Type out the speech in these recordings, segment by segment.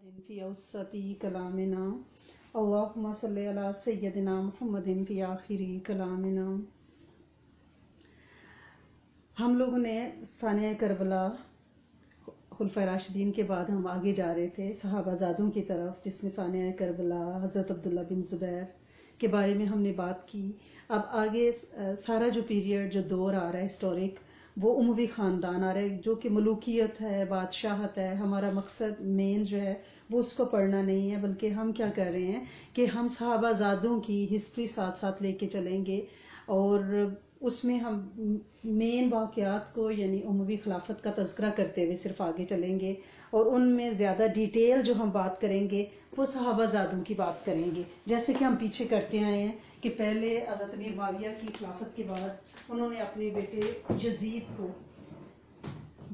محمد فی اوسطی کلامنا اللہم صلی علی سیدنا محمد فی آخری کلامنا۔ ہم لوگوں نے ثانیہ کربلا خلفائے راشدین کے بعد ہم آگے جا رہے تھے صحابہ زادوں کی طرف، جس میں ثانیہ کربلا حضرت عبداللہ بن زبیر کے بارے میں ہم نے بات کی۔ اب آگے سارا جو پیریڈ، جو دور آ رہا ہے ہسٹورک، وہ اموی خاندان آ رہا ہے، جو کہ ملوکیت ہے، بادشاہت ہے۔ ہمارا مقصد مین جو ہے وہ اس کو پڑھنا نہیں ہے، بلکہ ہم کیا کر رہے ہیں کہ ہم صحابہ زادوں کی ہسٹری ساتھ ساتھ لے کے چلیں گے، اور اس میں ہم مین واقعات کو یعنی اموی خلافت کا تذکرہ کرتے ہوئے صرف آگے چلیں گے، اور ان میں زیادہ ڈیٹیل جو ہم بات کریں گے وہ صحابہ زادوں کی بات کریں گے، جیسے کہ ہم پیچھے کرتے آئے ہیں کہ پہلے حضرت امیر معاویہ کی خلافت کے بعد انہوں نے اپنے بیٹے یزید کو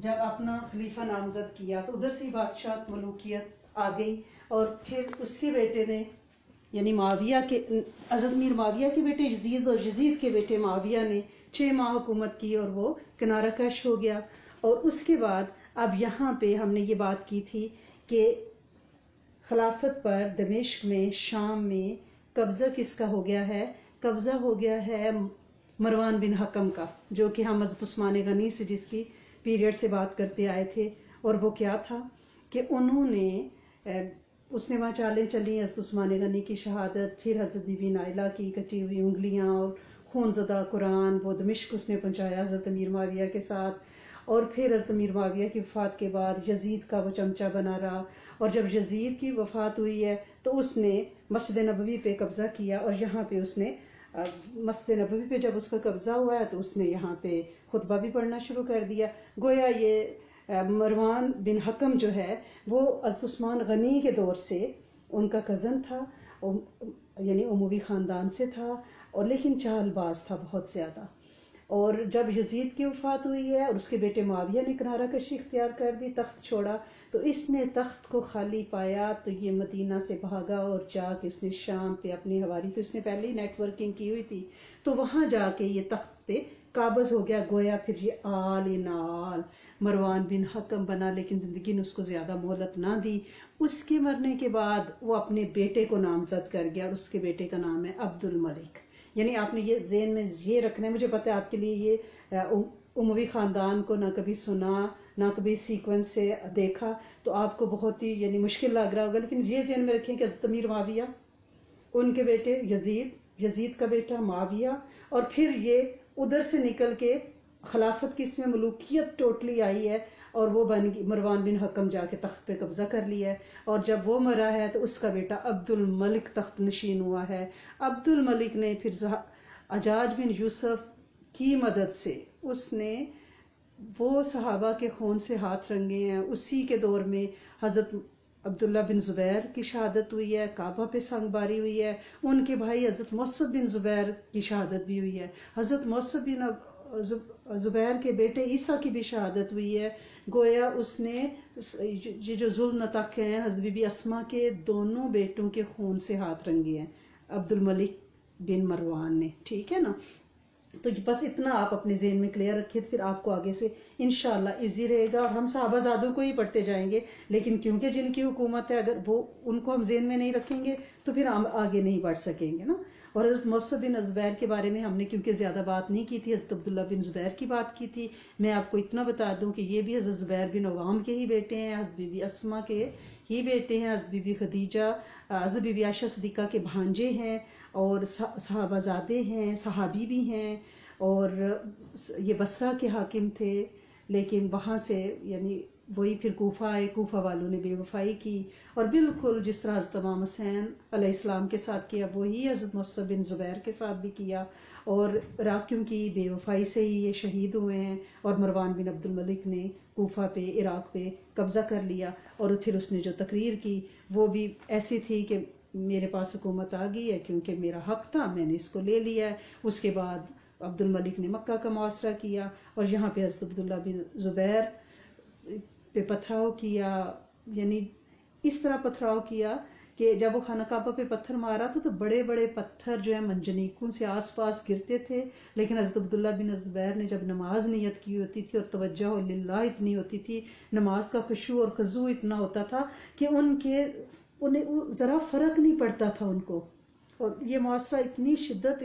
جب اپنا خلیفہ نامزد کیا تو ادھر سے بادشاہت ملوکیت آ گئی، اور پھر اس کے بیٹے نے یعنی معاویہ کے حضرت امیر معاویہ کے بیٹے یزید اور یزید کے بیٹے معاویہ نے 6 ماہ حکومت کی اور وہ کنارہ کش ہو گیا۔ اور اس کے بعد اب یہاں پہ ہم نے یہ بات کی تھی کہ خلافت پر دمشق میں، شام میں قبضہ کس کا ہو گیا ہے؟ قبضہ ہو گیا ہے مروان بن حکم کا، جو کہ ہم حضرت عثمان غنی سے جس کی پیریڈ سے بات کرتے آئے تھے، اور وہ کیا تھا کہ انہوں نے اس نے وہاں چالیں چلی، حضرت عثمان غنی کی شہادت، پھر حضرت بی بی نائلہ کی کٹی ہوئی انگلیاں اور خون زدہ قرآن، وہ دمشق اس نے پہنچایا حضرت امیر معاویہ کے ساتھ، اور پھر حضرت امیر معاویہ کی وفات کے بعد یزید کا وہ چمچہ بنا رہا، اور جب یزید کی وفات ہوئی ہے تو اس نے مسجد نبوی پہ قبضہ کیا، اور یہاں پہ اس نے مسجد نبوی پہ جب اس کا قبضہ ہوا ہے تو اس نے یہاں پہ خطبہ بھی پڑھنا شروع کر دیا۔ گویا یہ مروان بن حکم جو ہے وہ حضرت عثمان غنی کے دور سے ان کا کزن تھا، یعنی اموی خاندان سے تھا، اور لیکن چال باز تھا بہت زیادہ۔ اور جب یزید کی وفات ہوئی ہے اور اس کے بیٹے معاویہ نے کنارہ کشی اختیار کر دی، تخت چھوڑا، تو اس نے تخت کو خالی پایا تو یہ مدینہ سے بھاگا اور جا کے اس نے شام پہ اپنی ہواری، تو اس نے پہلے ہی نیٹ ورکنگ کی ہوئی تھی، تو وہاں جا کے یہ تخت پہ قابض ہو گیا۔ گویا پھر یہ آل نال مروان بن حکم بنا، لیکن زندگی نے اس کو زیادہ مہلت نہ دی۔ اس کے مرنے کے بعد وہ اپنے بیٹے کو نامزد کر گیا، اور اس کے بیٹے کا نام ہے عبد الملک۔ یعنی آپ نے یہ ذہن میں یہ رکھنا ہے، مجھے پتا ہے آپ کے لیے یہ اموی خاندان کو نہ کبھی سنا نہ کبھی سیکوینس سے دیکھا تو آپ کو بہت ہی یعنی مشکل لگ رہا ہوگا، لیکن یہ ذہن میں رکھیں کہ حضرت امیر معاویہ، ان کے بیٹے یزید کا بیٹا معاویہ، اور پھر یہ ادھر سے نکل کے خلافت کی اس میں ملوکیت ٹوٹلی آئی ہے، اور وہ بن گئی مروان بن حکم، جا کے تخت پہ قبضہ کر لیا ہے، اور جب وہ مرا ہے تو اس کا بیٹا عبد الملک تخت نشین ہوا ہے۔ عبد الملک نے پھر حجاج بن یوسف کی مدد سے اس نے وہ صحابہ کے خون سے ہاتھ رنگے ہیں، اسی کے دور میں حضرت عبداللہ بن زبیر کی شہادت ہوئی ہے، کعبہ پہ سنگ باری ہوئی ہے، ان کے بھائی حضرت مصعب بن زبیر کی شہادت بھی ہوئی ہے، حضرت مصعب بن زبیر کے بیٹے عیسیٰ کی بھی شہادت ہوئی ہے۔ گویا اس نے یہ جو ذوالنطق ہیں حضرت بی بی اسما کے دونوں بیٹوں کے خون سے ہاتھ رنگے ہیں عبد الملک بن مروان نے، ٹھیک ہے نا؟ تو بس اتنا آپ اپنے ذہن میں کلیئر رکھیں، پھر آپ کو آگے سے انشاءاللہ ایزی رہے گا، اور ہم صحابہ زادوں کو ہی پڑھتے جائیں گے، لیکن کیونکہ جن کی حکومت ہے اگر وہ ان کو ہم ذہن میں نہیں رکھیں گے تو پھر ہم آگے نہیں بڑھ سکیں گے نا۔ اور حضرت مصعب بن زبیر کے بارے میں ہم نے کیونکہ زیادہ بات نہیں کی تھی، حضرت عبداللہ بن زبیر کی بات کی تھی، میں آپ کو اتنا بتا دوں کہ یہ بھی حضرت زبیر بن عوام کے ہی بیٹے ہیں، حضرت بی بی اسما کے ہی بیٹے ہیں، حضرت بی بی خدیجہ، حضرت بی بی عائشہ صدیقہ کے بھانجے ہیں، اور صحابہ زادے ہیں، صحابی بھی ہیں، اور یہ بصرہ کے حاکم تھے، لیکن وہاں سے یعنی وہی پھر کوفہ آئے، کوفہ والوں نے بے وفائی کی، اور بالکل جس طرح حضرت امام حسین علیہ السلام کے ساتھ کیا وہی حضرت مصعب بن زبیر کے ساتھ بھی کیا، اور عراقیوں کی بے وفائی سے ہی یہ شہید ہوئے ہیں، اور مروان بن عبد الملک نے کوفہ پہ، عراق پہ قبضہ کر لیا، اور پھر اس نے جو تقریر کی وہ بھی ایسی تھی کہ میرے پاس حکومت آ گئی ہے کیونکہ میرا حق تھا، میں نے اس کو لے لیا ہے۔ اس کے بعد عبد الملک نے مکہ کا محاصرہ کیا، اور یہاں پہ حضرت عبداللہ بن زبیر پہ پتھراؤ کیا، یعنی اس طرح پتھراؤ کیا کہ جب وہ خانہ کعبہ پہ پتھر مارا تھا تو بڑے بڑے پتھر جو ہے منجنیقوں سے آس پاس گرتے تھے، لیکن حضرت عبداللہ بن زبیر نے جب نماز نیت کی ہوتی تھی اور توجہ للہ اتنی ہوتی تھی، نماز کا خشوع اور خضوع اتنا ہوتا تھا کہ انہیں ذرا فرق نہیں پڑتا تھا ان کو. اور یہ معاشرہ اتنی شدت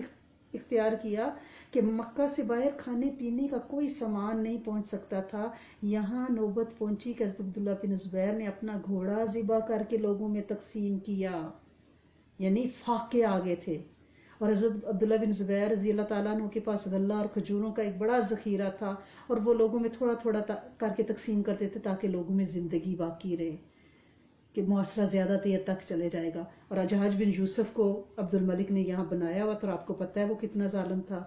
اختیار کیا کہ مکہ سے باہر کھانے پینے کا کوئی سامان نہیں پہنچ سکتا تھا. یہاں نوبت پہنچی کہ حضرت عبداللہ بن زبیر نے اپنا گھوڑا ذبح کر کے لوگوں میں تقسیم کیا، یعنی فاقے آ گئے تھے. اور حضرت عبداللہ بن زبیر رضی اللہ تعالیٰ عنہ کے پاس غلہ اور کھجوروں کا ایک بڑا ذخیرہ تھا، اور وہ لوگوں میں تھوڑا تھوڑا کر کے تقسیم کرتے تھے تاکہ لوگوں میں زندگی باقی رہے، کہ معاشرہ زیادہ دیر تک چلے جائے گا. اور حجاج بن یوسف کو عبد الملک نے یہاں بنایا ہوا تھا، اور آپ کو پتہ ہے وہ کتنا ظالم تھا.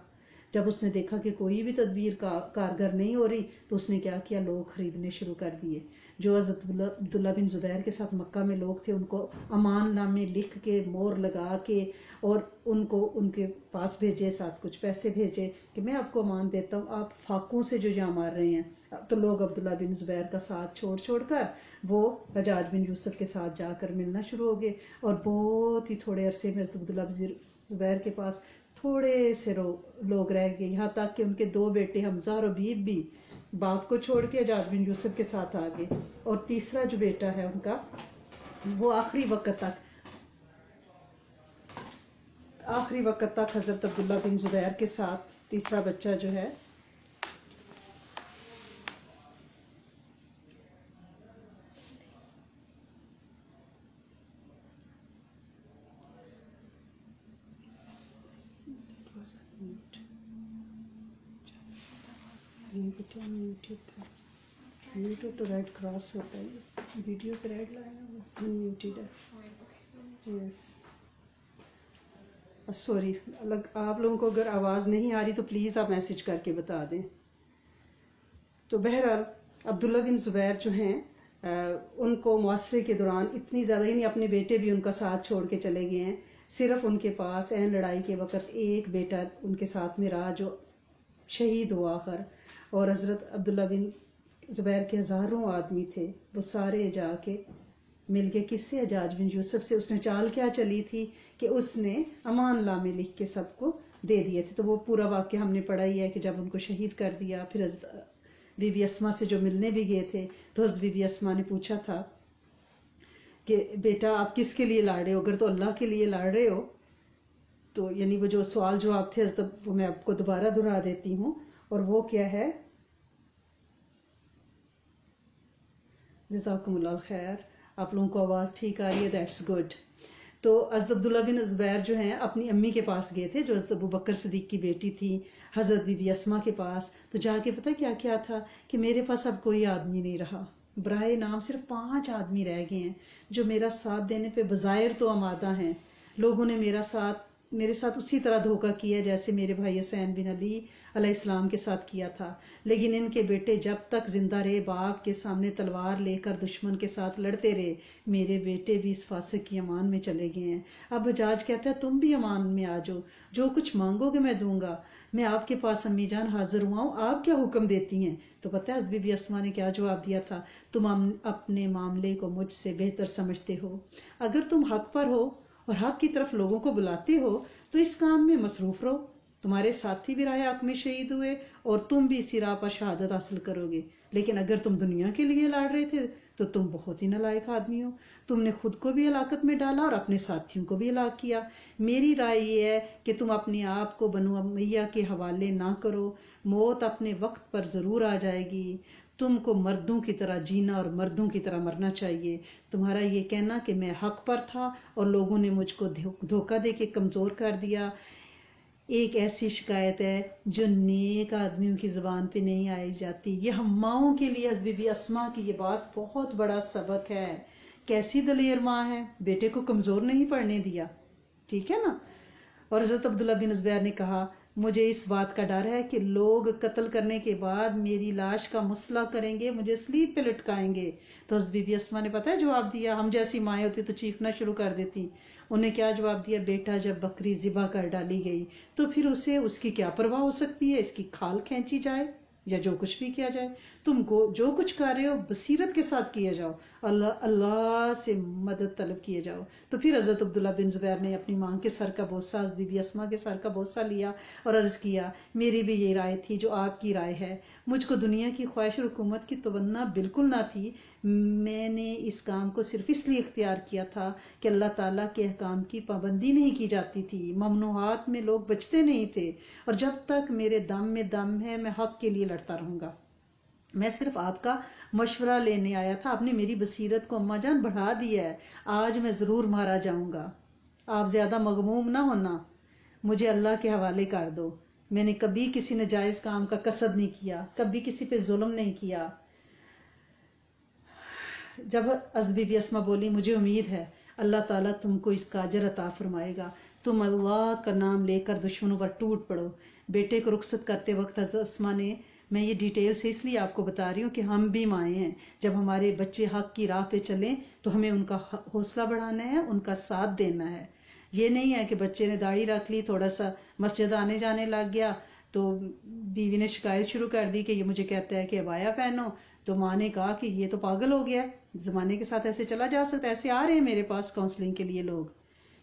جب اس نے دیکھا کہ کوئی بھی تدبیر کارگر نہیں ہو رہی تو اس نے کیا کیا، لوگ خریدنے شروع کر دیے. جو حضرت عبداللہ بن زبیر کے ساتھ مکہ میں لوگ تھے ان کو امان نامے لکھ کے مور لگا کے اور ان کو ان کے پاس بھیجے، ساتھ کچھ پیسے بھیجے کہ میں آپ کو امان دیتا ہوں، آپ فاقوں سے جو یہاں مار رہے ہیں. تو لوگ عبداللہ بن زبیر کا ساتھ چھوڑ کر وہ حجاج بن یوسف کے ساتھ جا کر ملنا شروع ہو گئے. اور بہت ہی تھوڑے عرصے میں حضرت عبداللہ بن زبیر کے پاس تھوڑے سے لوگ رہ گئے، یہاں تک کہ ان کے 2 بیٹے حمزہ اور حبیب بھی باپ کو چھوڑ کے حجاج بن یوسف کے ساتھ آ گئے. اور تیسرا جو بیٹا ہے ان کا، وہ آخری وقت تک حضرت عبداللہ بن زبیر کے ساتھ تیسرا بچہ جو ہے یوٹیوب تو ریڈ کراس ہوتا ہے، ویڈیو پہ ریڈ لایا وہ انمیوٹیڈ ہے. یس سوری، آپ لوگوں کو اگر آواز نہیں آ رہی تو پلیز آپ میسج کر کے بتا دیں. تو بہرحال عبداللہ بن زبیر جو ہیں ان کو معاشرے کے دوران اتنی زیادہ، یعنی اپنے بیٹے بھی ان کا ساتھ چھوڑ کے چلے گئے ہیں. صرف ان کے پاس این لڑائی کے وقت ایک بیٹا ان کے ساتھ میں رہا جو شہید ہوا آخر. اور حضرت عبداللہ بن زبیر کے ہزاروں آدمی تھے، وہ سارے جا کے مل کے کس سے، حجاج بن یوسف سے. اس نے چال کیا چلی تھی کہ اس نے امان نامے لکھ کے سب کو دے دیے تھے. تو وہ پورا واقعہ ہم نے پڑھا ہی ہے کہ جب ان کو شہید کر دیا، پھر حضرت بی بی اسما سے جو ملنے بھی گئے تھے تو حضرت بی بی اسما نے پوچھا تھا کہ بیٹا آپ کس کے لیے لڑ رہے ہو؟ اگر تو اللہ کے لیے لڑ رہے ہو تو، یعنی وہ جو سوال جواب تھے حضرت، وہ میں آپ کو دوبارہ دہرا دیتی ہوں. اور وہ کیا ہے، جزاکم اللہ خیر، آپ لوگوں کو آواز ٹھیک آ رہی ہے، دیٹس گڈ. تو حضرت عبداللہ بن زبیر جو ہیں اپنی امی کے پاس گئے تھے جو حضرت ابو بکر صدیق کی بیٹی تھی، حضرت بی بی اسما کے پاس. تو جا کے پتہ کیا کیا تھا کہ میرے پاس اب کوئی آدمی نہیں رہا، برائے نام صرف 5 آدمی رہ گئے ہیں جو میرا ساتھ دینے پہ بظاہر تو آمادہ ہیں. لوگوں نے میرے ساتھ اسی طرح دھوکہ کیا جیسے میرے بھائی حسین بن علی علیہ السلام کے ساتھ کیا تھا، لیکن ان کے بیٹے جب تک زندہ رہے باپ کے سامنے تلوار لے کر دشمن کے ساتھ لڑتے رہے. میرے بیٹے بھی اس فاسق کی امان میں چلے گئے ہیں. اب حجاج کہتا ہے تم بھی امان میں آ جاؤ، جو کچھ مانگو گے میں دوں گا. میں آپ کے پاس امی جان حاضر ہوا ہوں، آپ کیا حکم دیتی ہیں؟ تو پتہ ہے بی بی اسما نے کیا جواب دیا تھا، تم اپنے معاملے کو مجھ سے بہتر سمجھتے ہو. اگر تم حق پر ہو اور حق کی طرف لوگوں کو بلاتے ہو تو اس کام میں مصروف رہو. تمہارے ساتھی بھی راہ حق میں شہید ہوئے اور تم بھی اسی راہ پر شہادت حاصل کرو گے. لیکن اگر تم دنیا کے لیے لڑ رہے تھے تو تم بہت ہی نالائق آدمی ہو. تم نے خود کو بھی ہلاکت میں ڈالا اور اپنے ساتھیوں کو بھی ہلاک کیا. میری رائے یہ ہے کہ تم اپنے آپ کو بنو امیہ کے حوالے نہ کرو. موت اپنے وقت پر ضرور آ جائے گی. تم کو مردوں کی طرح جینا اور مردوں کی طرح مرنا چاہیے. تمہارا یہ کہنا کہ میں حق پر تھا اور لوگوں نے مجھ کو دھوکہ دے کے کمزور کر دیا، ایک ایسی شکایت ہے جو نیک آدمیوں کی زبان پہ نہیں آئی جاتی. یہ ہم ماؤں کے لیے حضرت بی بی اسما کی یہ بات بہت بڑا سبق ہے. کیسی دلیر ماں ہے، بیٹے کو کمزور نہیں پڑنے دیا، ٹھیک ہے نا. اور حضرت عبداللہ بن زبیر نے کہا مجھے اس بات کا ڈر ہے کہ لوگ قتل کرنے کے بعد میری لاش کا مسئلہ کریں گے، مجھے سلیب پہ لٹکائیں گے. تو حضرت بی بی اسما نے پتہ ہے جواب دیا، ہم جیسی مائیں ہوتی تو چیخنا شروع کر دیتی. انہیں کیا جواب دیا، بیٹا جب بکری ذبح کر ڈالی گئی تو پھر اسے اس کی کیا پرواہ ہو سکتی ہے، اس کی کھال کھینچی جائے یا جو کچھ بھی کیا جائے. تم کو جو کچھ کر رہے ہو بصیرت کے ساتھ کیے جاؤ، اللہ سے مدد طلب کیے جاؤ۔ تو پھر حضرت عبداللہ بن زبیر نے اپنی ماں کے سر کا بوسہ، حضرت بی بی اسما کے سر کا بوسہ لیا اور عرض کیا میری بھی یہ رائے تھی جو آپ کی رائے ہے، مجھ کو دنیا کی خواہش اور حکومت کی تمنا بالکل نہ تھی، میں نے اس کام کو صرف اس لیے اختیار کیا تھا کہ اللہ تعالیٰ کے احکام کی پابندی نہیں کی جاتی تھی، ممنوعات میں لوگ بچتے نہیں تھے، اور جب تک میرے دم میں دم ہے میں حق کے لیے لڑتا رہوں گا۔ میں صرف آپ کا مشورہ لینے آیا تھا، آپ نے میری بصیرت کو اماں جان بڑھا دیا ہے، آج میں ضرور مارا جاؤں گا، آپ زیادہ مغموم نہ ہونا، مجھے اللہ کے حوالے کر دو، میں نے کبھی کسی ناجائز کام کا قصد نہیں کیا، کبھی کسی پہ ظلم نہیں کیا۔ جب حضرت بی بی اسما بولی مجھے امید ہے اللہ تعالیٰ تم کو اس کا اجر عطا فرمائے گا، تم اللہ کا نام لے کر دشمنوں پر ٹوٹ پڑو۔ بیٹے کو رخصت کرتے وقت حضرت اسما نے، میں یہ ڈیٹیل سے اس لیے آپ کو بتا رہی ہوں کہ ہم بھی مائیں ہیں، جب ہمارے بچے حق کی راہ پہ چلیں تو ہمیں ان کا حوصلہ بڑھانا ہے، ان کا ساتھ دینا ہے۔ یہ نہیں ہے کہ بچے نے داڑھی رکھ لی، تھوڑا سا مسجد آنے جانے لگ گیا تو بیوی نے شکایت شروع کر دی کہ یہ مجھے کہتا ہے کہ عبایا پہنو، تو ماں نے کہا کہ یہ تو پاگل ہو گیا ہے، زمانے کے ساتھ ایسے چلا جا سکتا ہے۔ ایسے آ رہے ہیں میرے پاس کاؤنسلنگ کے لیے لوگ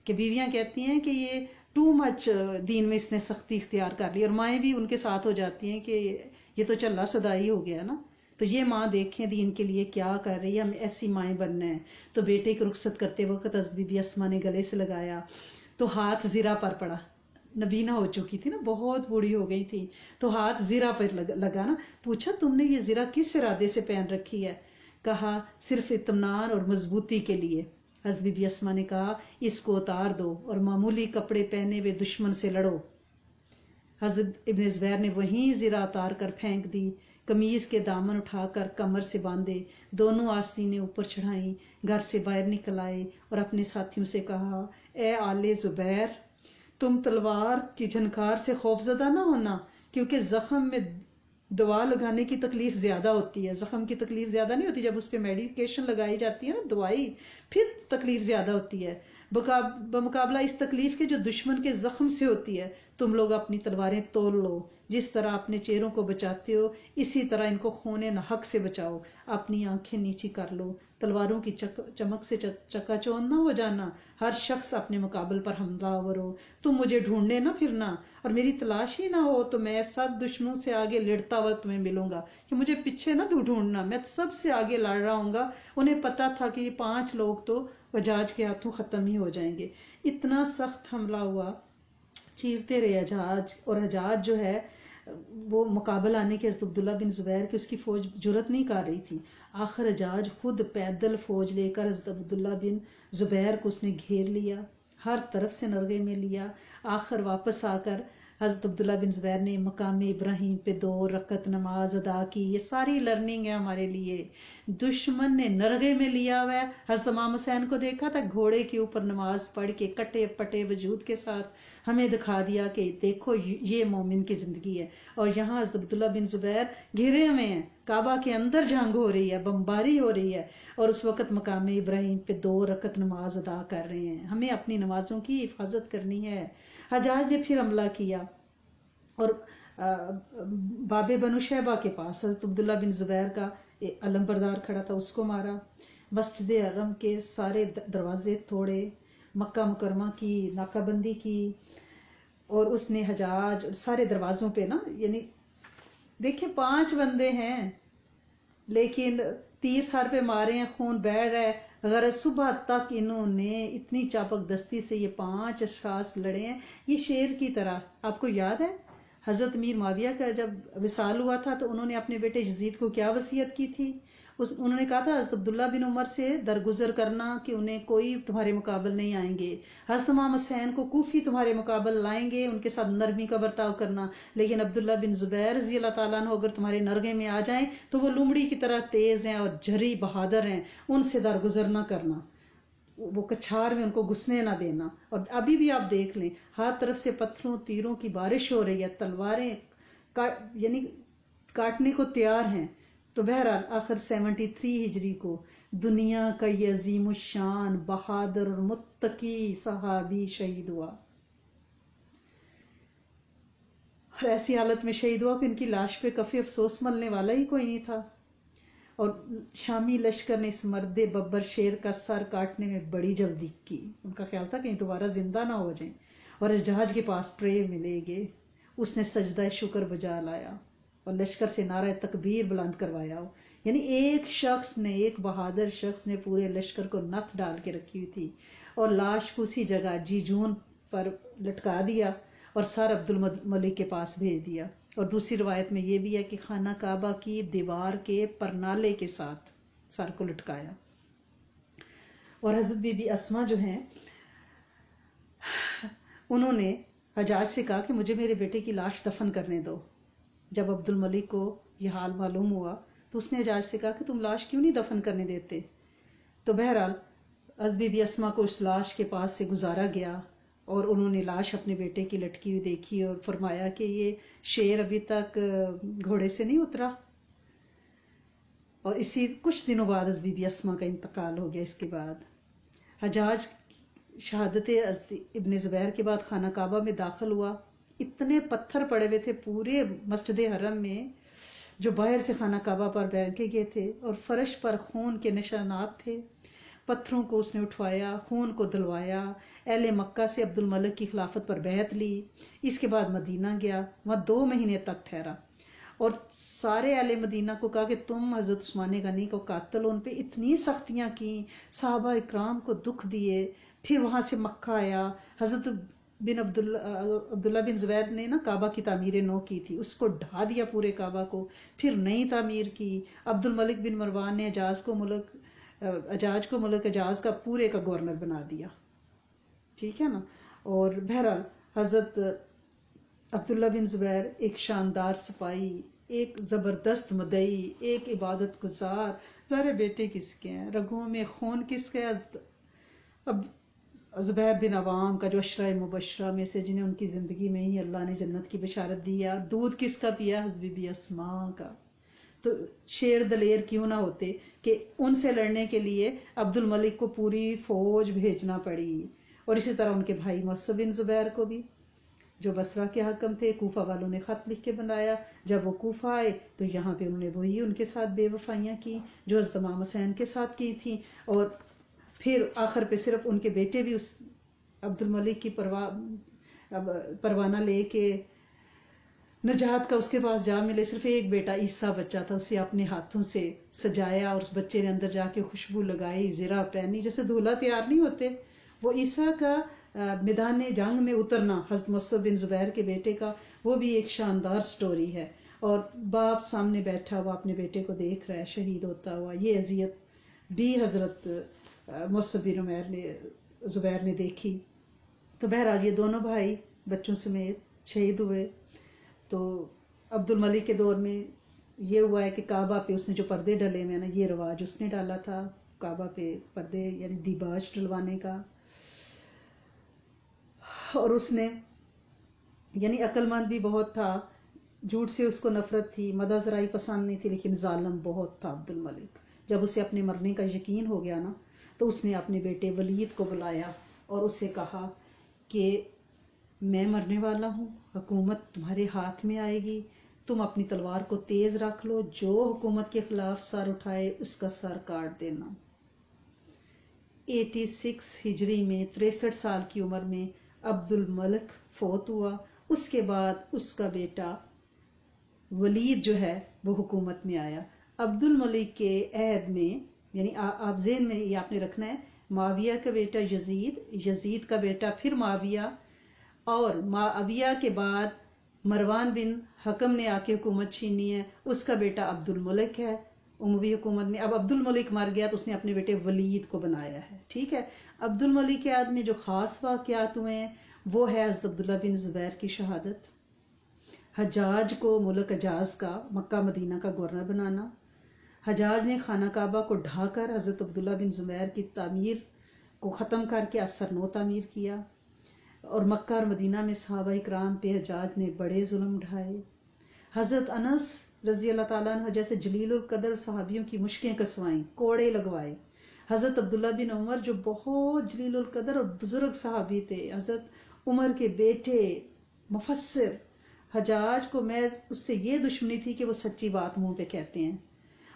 کہ بیویاں کہتی ہیں کہ یہ ٹو مچ دین میں اس نے سختی اختیار کر لی، اور مائیں بھی ان کے ساتھ ہو جاتی ہیں کہ یہ تو چلا سدائی ہو گیا نا۔ تو یہ ماں دیکھیں دین کے لیے کیا کر رہی ہے، ہم ایسی مائیں بننا ہے۔ تو بیٹے کی رخصت کرتے وقت حضرت بی بی اسما نے گلے سے لگایا تو ہاتھ زرہ پر پڑا، نبینا ہو چکی تھی نا، بہت بوڑھی ہو گئی تھی، تو ہاتھ زرہ پر لگا نا۔ پوچھا تم نے یہ زرہ کس ارادے سے پہن رکھی ہے؟ کہا صرف اطمینان اور مضبوطی کے لیے۔ حضرت بی بی اسما نے کہا اس کو اتار دو اور معمولی کپڑے پہنے ہوئے دشمن سے لڑو۔ حضرت ابن زبیر نے وہیں زرہ اتار کر پھینک دی، قمیض کے دامن اٹھا کر کمر سے باندھے، دونوں آستینیں اوپر چڑھائیں، گھر سے باہر نکل آئے اور اپنے ساتھیوں سے کہا اے آل زبیر، تم تلوار کی جھنکار سے خوف زدہ نہ ہونا، کیونکہ زخم میں دوا لگانے کی تکلیف زیادہ ہوتی ہے، زخم کی تکلیف زیادہ نہیں ہوتی، جب اس پہ میڈیکیشن لگائی جاتی ہے نا، دوائی، پھر تکلیف زیادہ ہوتی ہے بمقابلہ اس تکلیف کے جو دشمن کے زخم سے ہوتی ہے۔ تم لوگ اپنی تلواریں تول لو، جس طرح اپنے چہروں کو بچاتے ہو اسی طرح ان کو خون نحق سے بچاؤ، اپنی آنکھیں نیچی کر لو، تلواروں کی چمک سے چکا چوند نہ ہو جانا، ہر شخص اپنے مقابل پر حملہ آور ہو، تم مجھے ڈھونڈنے نہ پھرنا، اور میری تلاش ہی نہ ہو تو میں سب دشمنوں سے آگے لڑتا ہوا تمہیں ملوں گا، کہ مجھے پیچھے نہ ڈھونڈنا، میں سب سے آگے لڑ رہا ہوں گا۔ انہیں پتا تھا کہ یہ 5 لوگ تو حجاج کے ہاتھوں ختم ہی ہو جائیں گے۔ اتنا سخت حملہ ہوا، چیرتے رہے حجاج، اور حجاج جو ہے وہ مقابل آنے کے حضرت عبداللہ بن زبیر کی اس کی فوج جرت نہیں کر رہی تھی۔ آخر حجاج خود پیدل فوج لے کر حضرت عبداللہ بن زبیر کو اس نے گھیر لیا، ہر طرف سے نرغے میں لیا۔ آخر واپس آ کر حضرت عبداللہ بن زبیر نے مقام ابراہیم پہ 2 رکعت نماز ادا کی۔ یہ ساری لرننگ ہے ہمارے لیے۔ دشمن نے نرغے میں لیا ہوا ہے، حضرت امام حسین کو دیکھا تھا گھوڑے کے اوپر نماز پڑھ کے کٹے پٹے وجود کے ساتھ، ہمیں دکھا دیا کہ دیکھو یہ مومن کی زندگی ہے۔ اور یہاں حضرت عبداللہ بن زبیر گھرے ہوئے ہیں، کعبہ کے اندر جنگ ہو رہی ہے، بمباری ہو رہی ہے، اور اس وقت مقام ابراہیم پہ 2 رکعت نماز ادا کر رہے ہیں۔ ہمیں اپنی نمازوں کی حفاظت کرنی ہے۔ حجاج نے پھر حملہ کیا اور باب بنو شیبہ کے پاس حضرت عبداللہ بن زبیر کا علم بردار کھڑا تھا، اس کو مارا، مسجد حرم کے سارے دروازے توڑے، مکہ مکرمہ کی ناکہ بندی کی، اور اس نے حجاج سارے دروازوں پہ نا، یعنی دیکھیں 5 بندے ہیں لیکن تیر سر پہ مارے ہیں، خون بہہ رہا ہے، اگر صبح تک انہوں نے اتنی چاپک دستی سے یہ 5 اشخاص لڑے ہیں، یہ شیر کی طرح۔ آپ کو یاد ہے حضرت امیر معاویہ کا جب وصال ہوا تھا تو انہوں نے اپنے بیٹے یزید کو کیا وصیت کی تھی؟ انہوں نے کہا تھا حضرت عبداللہ بن عمر سے درگزر کرنا کہ انہیں کوئی تمہارے مقابل نہیں آئیں گے، حضرت امام حسین کو کوفی تمہارے مقابل لائیں گے، ان کے ساتھ نرمی کا برتاؤ کرنا، لیکن عبداللہ بن زبیر رضی اللہ تعالیٰ عنہ اگر تمہارے نرغے میں آ جائیں تو وہ لومڑی کی طرح تیز ہیں اور جری بہادر ہیں، ان سے درگزر نہ کرنا، وہ کچھار میں ان کو گھسنے نہ دینا۔ اور ابھی بھی آپ دیکھ لیں ہر طرف سے پتھروں تیروں کی بارش ہو رہی ہے، تلواریں یعنی کاٹنے کو تیار ہیں۔ تو بہرحال آخر 73 ہجری کو دنیا کا یہ عظیم الشان بہادر اور متقی صحابی شہید ہوا۔ اور ایسی حالت میں شہید ہوا کہ ان کی لاش پہ کفی افسوس ملنے والا ہی کوئی نہیں تھا. اور شامی لشکر نے اس مرد ببر شیر کا سر کاٹنے میں بڑی جلدی کی. ان کا خیال تھا کہیں دوبارہ زندہ نہ ہو جائیں. اور حجاج کے پاس ٹرے ملے گے. اس نے سجدہ شکر بجا لایا اور لشکر سے نعرہ تکبیر بلند کروایا. یعنی ایک شخص نے، ایک بہادر شخص نے پورے لشکر کو نتھ ڈال کے رکھی ہوئی تھی اور لاش کو اسی جگہ جیجون پر لٹکا دیا اور سر عبد الملک کے پاس بھیج دیا. اور دوسری روایت میں یہ بھی ہے کہ خانہ کعبہ کی دیوار کے پرنالے کے ساتھ سر کو لٹکایا. اور حضرت بی بی اسما جو ہیں انہوں نے حجاج سے کہا کہ مجھے میرے بیٹے کی لاش دفن کرنے دو. جب عبد الملک کو یہ حال معلوم ہوا تو اس نے حجاج سے کہا کہ تم لاش کیوں نہیں دفن کرنے دیتے. تو بہرحال حضرت بی بی اسما کو اس لاش کے پاس سے گزارا گیا اور انہوں نے لاش اپنے بیٹے کی لٹکی ہوئی دیکھی اور فرمایا کہ یہ شیر ابھی تک گھوڑے سے نہیں اترا. اور اسی کچھ دنوں بعد حضرت بی بی اسما کا انتقال ہو گیا. اس کے بعد حجاج شہادت ابن زبیر کے بعد خانہ کعبہ میں داخل ہوا. اتنے پتھر پڑے ہوئے تھے پورے مسجد حرم میں جو باہر سے خانہ کعبہ پر پھینکے گئے تھے اور فرش پر خون کے نشانات تھے. پتھروں کو اس نے اٹھوایا، خون کو دلوایا. اہل مکہ سے عبد الملک کی خلافت پر بیعت لی. اس کے بعد مدینہ گیا، وہاں 2 مہینے تک ٹھہرا اور سارے اہل مدینہ کو کہا کہ تم حضرت عثمان غنی کو قاتل. ان پہ اتنی سختیاں کی، صحابہ اکرام کو دکھ دیے. پھر وہاں سے مکہ آیا. حضرت عبداللہ بن زبیر نے نا کعبہ کی تعمیر نو کی تھی، اس کو ڈھا دیا پورے کعبہ کو، پھر نئی تعمیر کی. عبد الملک بن مروان نے حجاج کو ملک حجاز کا پورے کا گورنر بنا دیا. ٹھیک ہے نا. اور بہرحال حضرت عبداللہ بن زبیر ایک شاندار سپاہی، ایک زبردست مدعی، ایک عبادت گزار. سارے بیٹے کس کے ہیں، رگوں میں خون کس کے ہے. اب زبیر بن عوام کا جو عشرہ مبشرہ میں سے جنہیں ان کی زندگی میں ہی اللہ نے جنت کی بشارت دی ہے. دودھ کس کا پیا، حضرت بی بی اسما کا. تو شیر دلیر کیوں نہ ہوتے کہ ان سے لڑنے کے لیے عبد الملک کو پوری فوج بھیجنا پڑی. اور اسی طرح ان کے بھائی مصعب بن زبیر کو بھی، جو بصرہ کے حاکم تھے. کوفہ والوں نے خط لکھ کے بنایا. جب وہ کوفہ آئے تو یہاں پہ انہوں نے وہی ان کے ساتھ بے وفائیاں کی جو حضرت امام حسین کے ساتھ کی تھیں. اور پھر آخر پہ صرف ان کے بیٹے بھی اس عبد الملک کی پروانہ لے کے نجات کا اس کے پاس جا ملے. صرف ایک بیٹا عیسیٰ بچہ تھا، اسے اپنے ہاتھوں سے سجایا اور اس بچے نے اندر جا کے خوشبو لگائی، زرہ پہنی، جیسے دولہا تیار نہیں ہوتے. وہ عیسیٰ کا میدان جنگ میں اترنا حضرت مصعب بن زبیر کے بیٹے کا، وہ بھی ایک شاندار سٹوری ہے. اور باپ سامنے بیٹھا ہوا اپنے بیٹے کو دیکھ رہا ہے شہید ہوتا ہوا. یہ اذیت بھی حضرت مصعب بن زبیر نے دیکھی. تو بہرحال یہ دونوں بھائی بچوں سمیت شہید ہوئے. تو عبد الملک کے دور میں یہ ہوا ہے کہ کعبہ پہ اس نے جو پردے ڈلے ہوئے نا، یہ رواج اس نے ڈالا تھا کعبہ پہ پردے یعنی دیباج ڈلوانے کا. اور اس نے یعنی عقل مند بھی بہت تھا، جھوٹ سے اس کو نفرت تھی، مدح زرائی پسند نہیں تھی، لیکن ظالم بہت تھا عبد الملک. جب اسے اپنے مرنے کا یقین ہو گیا نا تو اس نے اپنے بیٹے ولید کو بلایا اور اس سے کہا کہ میں مرنے والا ہوں، حکومت تمہارے ہاتھ میں آئے گی، تم اپنی تلوار کو تیز رکھ لو، جو حکومت کے خلاف سر اٹھائے اس کا سر کاٹ دینا. 86 ہجری میں 63 سال کی عمر میں عبد الملک فوت ہوا. اس کے بعد اس کا بیٹا ولید جو ہے وہ حکومت میں آیا. عبد الملک کے عہد میں یعنی آپ ذہن میں یہ آپ نے رکھنا ہے، معاویہ کا بیٹا یزید، یزید کا بیٹا پھر معاویہ، اور معاویہ کے بعد مروان بن حکم نے آ کے حکومت چھینی ہے، اس کا بیٹا عبد الملک ہے اموی حکومت میں. اب عبد الملک مر گیا تو اس نے اپنے بیٹے ولید کو بنایا ہے. ٹھیک ہے. عبد الملک کے عہد میں جو خاص واقعات ہوئے ہیں وہ ہے حضرت عبداللہ بن زبیر کی شہادت، حجاج کو ملک حجاز کا مکہ مدینہ کا گورنر بنانا، حجاج نے خانہ کعبہ کو ڈھا کر حضرت عبداللہ بن زبیر کی تعمیر کو ختم کر کے اثر نو تعمیر کیا، اور مکہ اور مدینہ میں صحابہ اکرام پہ حجاج نے بڑے ظلم ڈھائے. حضرت انس رضی اللہ تعالیٰ عنہ جیسے جلیل القدر صحابیوں کی مشکیں کسوائیں، کوڑے لگوائے. حضرت عبداللہ بن عمر جو بہت جلیل القدر اور بزرگ صحابی تھے، حضرت عمر کے بیٹے مفسر حجاج کو محض اس سے یہ دشمنی تھی کہ وہ سچی بات منہ پہ کہتے ہیں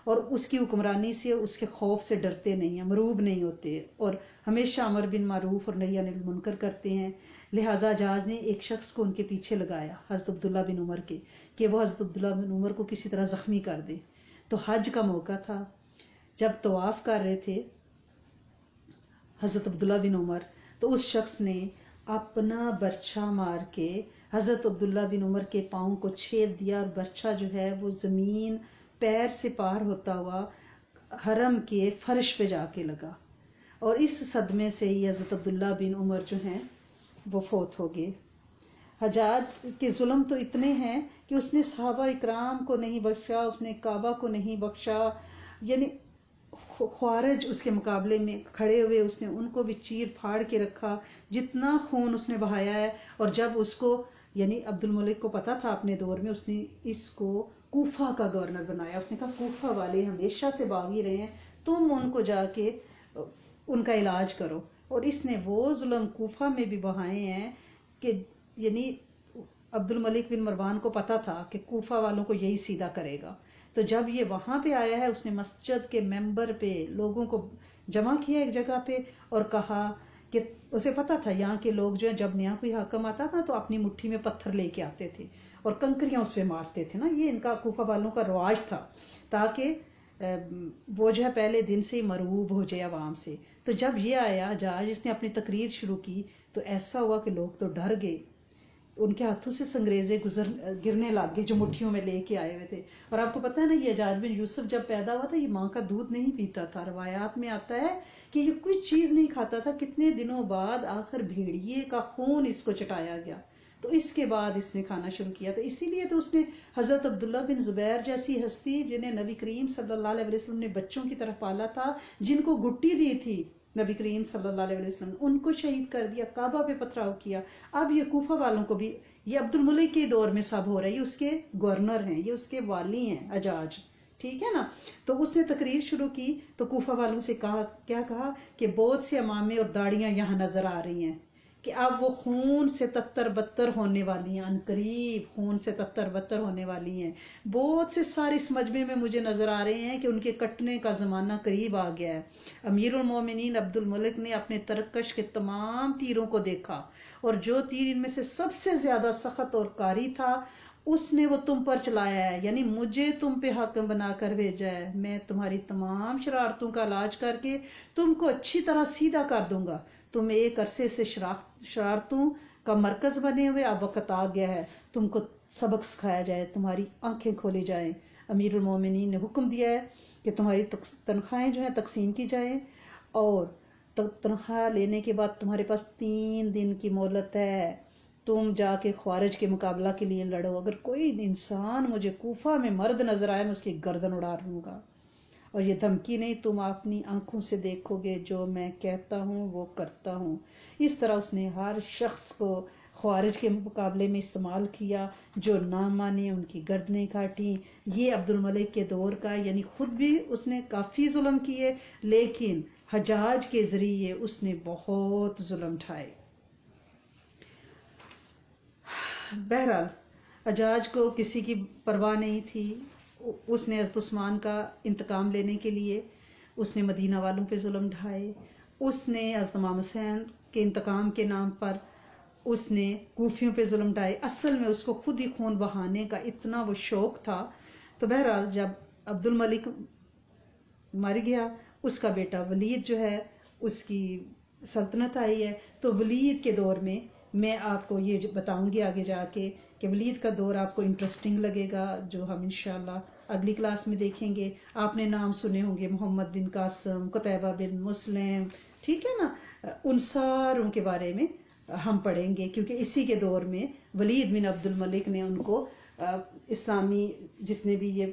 اور اس کی حکمرانی سے اس کے خوف سے ڈرتے نہیں ہیں، مروب نہیں ہوتے، اور ہمیشہ امر بن معروف اور نہی عن المنکر کرتے ہیں۔ لہٰذا حجاج نے ایک شخص کو ان کے پیچھے لگایا، حضرت عبداللہ بن عمر کے، کہ وہ حضرت عبداللہ بن عمر کو کسی طرح زخمی کر دے۔ تو حج کا موقع تھا، جب طواف کر رہے تھے حضرت عبداللہ بن عمر، تو اس شخص نے اپنا برچھا مار کے حضرت عبداللہ بن عمر کے پاؤں کو چھید دیا، اور برچھا جو ہے وہ زمین پیر سے پار ہوتا ہوا حرم کے فرش پہ جا کے لگا، اور اس صدمے سے ہی حضرت عبداللہ بن عمر جو ہیں وہ فوت ہو گئے۔ حجاج کے ظلم تو اتنے ہیں کہ اس نے صحابہ اکرام کو نہیں بخشا، اس نے کعبہ کو نہیں بخشا، یعنی خوارج اس کے مقابلے میں کھڑے ہوئے اس نے ان کو بھی چیر پھاڑ کے رکھا، جتنا خون اس نے بہایا ہے۔ اور جب اس کو یعنی عبد الملک کو پتا تھا اپنے دور میں، اس نے اس کو کوفہ کا گورنر بنایا۔ اس نے کہا کوفہ والے ہمیشہ سے باغی رہے ہیں، تم ان کو جا کے ان کا علاج کرو، اور اس نے وہ ظلم کوفہ میں بھی بہائے ہیں کہ یعنی عبد الملک بن مروان کو پتا تھا کہ کوفہ والوں کو یہی سیدھا کرے گا، تو جب یہ وہاں پہ آیا ہے اس نے مسجد کے ممبر پہ لوگوں کو جمع کیا ایک جگہ پہ، اور کہا کہ اسے پتا تھا یہاں کے لوگ جو ہیں جب نیا کوئی حاکم آتا تھا تو اپنی مٹھی میں پتھر لے کے آتے تھے اور کنکریاں اس پہ مارتے تھے نا، یہ ان کا کوفہ والوں کا رواج تھا، تاکہ وہ جو ہے پہلے دن سے ہی مرعوب ہو جائے عوام سے۔ تو جب یہ آیا جاج، اس نے اپنی تقریر شروع کی تو ایسا ہوا کہ لوگ تو ڈر گئے، ان کے ہاتھوں سے سنگریزے گرنے لگ گئے جو مٹھیوں میں لے کے آئے ہوئے تھے۔ اور آپ کو پتا ہے نا، یہ حجاج بن یوسف جب پیدا ہوا تھا یہ ماں کا دودھ نہیں پیتا تھا، روایات میں آتا ہے کہ یہ کوئی چیز نہیں کھاتا تھا، کتنے دنوں بعد آخر بھیڑیے کا خون اس کو چٹایا گیا، تو اس کے بعد اس نے کھانا شروع کیا۔ تو اسی لیے تو اس نے حضرت عبداللہ بن زبیر جیسی ہستی جنہیں نبی کریم صلی اللہ علیہ وسلم نے بچوں کی طرح پالا تھا، جن کو گٹی دی تھی نبی کریم صلی اللہ علیہ وسلم، ان کو شہید کر دیا، کعبہ پہ پتھراؤ کیا۔ اب یہ کوفہ والوں کو بھی، یہ عبد الملک کے دور میں سب ہو رہا ہے، یہ اس کے گورنر ہیں، یہ اس کے والی ہیں حجاج، ٹھیک ہے نا۔ تو اس نے تقریر شروع کی تو کوفہ والوں سے کہا، کیا کہا کہ بہت سے امامے اور داڑیاں یہاں نظر آ رہی ہیں کہ اب وہ خون سے تتر بتر ہونے والی ہیں، عنقریب خون سے تتر بتر ہونے والی ہیں۔ بہت سے سارے اس مجمع میں مجھے نظر آ رہے ہیں کہ ان کے کٹنے کا زمانہ قریب آ گیا ہے۔ امیر المومنین عبد الملک نے اپنے ترکش کے تمام تیروں کو دیکھا، اور جو تیر ان میں سے سب سے زیادہ سخت اور کاری تھا اس نے وہ تم پر چلایا ہے، یعنی مجھے تم پہ حاکم بنا کر بھیجا ہے، میں تمہاری تمام شرارتوں کا علاج کر کے تم کو اچھی طرح سیدھا کر دوں گا۔ تم ایک عرصے سے شرارتوں کا مرکز بنے ہوئے، اب وقت آ گیا ہے تم کو سبق سکھایا جائے، تمہاری آنکھیں کھولی جائیں۔ امیر المومنین نے حکم دیا ہے کہ تمہاری تنخواہیں جو ہیں تقسیم کی جائیں، اور تنخواہ لینے کے بعد تمہارے پاس 3 دن کی مہلت ہے، تم جا کے خوارج کے مقابلہ کے لیے لڑو، اگر کوئی انسان مجھے کوفہ میں مرد نظر آئے میں اس کی گردن اڑا لوں گا، اور یہ دھمکی نہیں، تم اپنی آنکھوں سے دیکھو گے جو میں کہتا ہوں وہ کرتا ہوں۔ اس طرح اس نے ہر شخص کو خوارج کے مقابلے میں استعمال کیا، جو نہ مانے ان کی گردنیں کاٹیں۔ یہ عبد الملک کے دور کا، یعنی خود بھی اس نے کافی ظلم کیے، لیکن حجاج کے ذریعے اس نے بہت ظلم ڈھائے۔ بہرحال حجاج کو کسی کی پرواہ نہیں تھی، اس نے حضرت عثمان کا انتقام لینے کے لیے اس نے مدینہ والوں پہ ظلم ڈھائے، اس نے حضرت امام حسین کے انتقام کے نام پر اس نے کوفیوں پہ ظلم ڈھائے۔ اصل میں اس کو خود ہی خون بہانے کا اتنا وہ شوق تھا۔ تو بہرحال جب عبد الملک مر گیا، اس کا بیٹا ولید جو ہے اس کی سلطنت آئی ہے۔ تو ولید کے دور میں آپ کو یہ بتاؤں گی آگے جا کے کہ ولید کا دور آپ کو انٹرسٹنگ لگے گا، جو ہم انشاءاللہ اگلی کلاس میں دیکھیں گے۔ آپ نے نام سنے ہوں گے محمد بن قاسم، قتیبہ بن مسلم، ٹھیک ہے نا، ان ساروں کے بارے میں ہم پڑھیں گے، کیونکہ اسی کے دور میں ولید بن عبد الملک نے ان کو اسلامی جتنے بھی یہ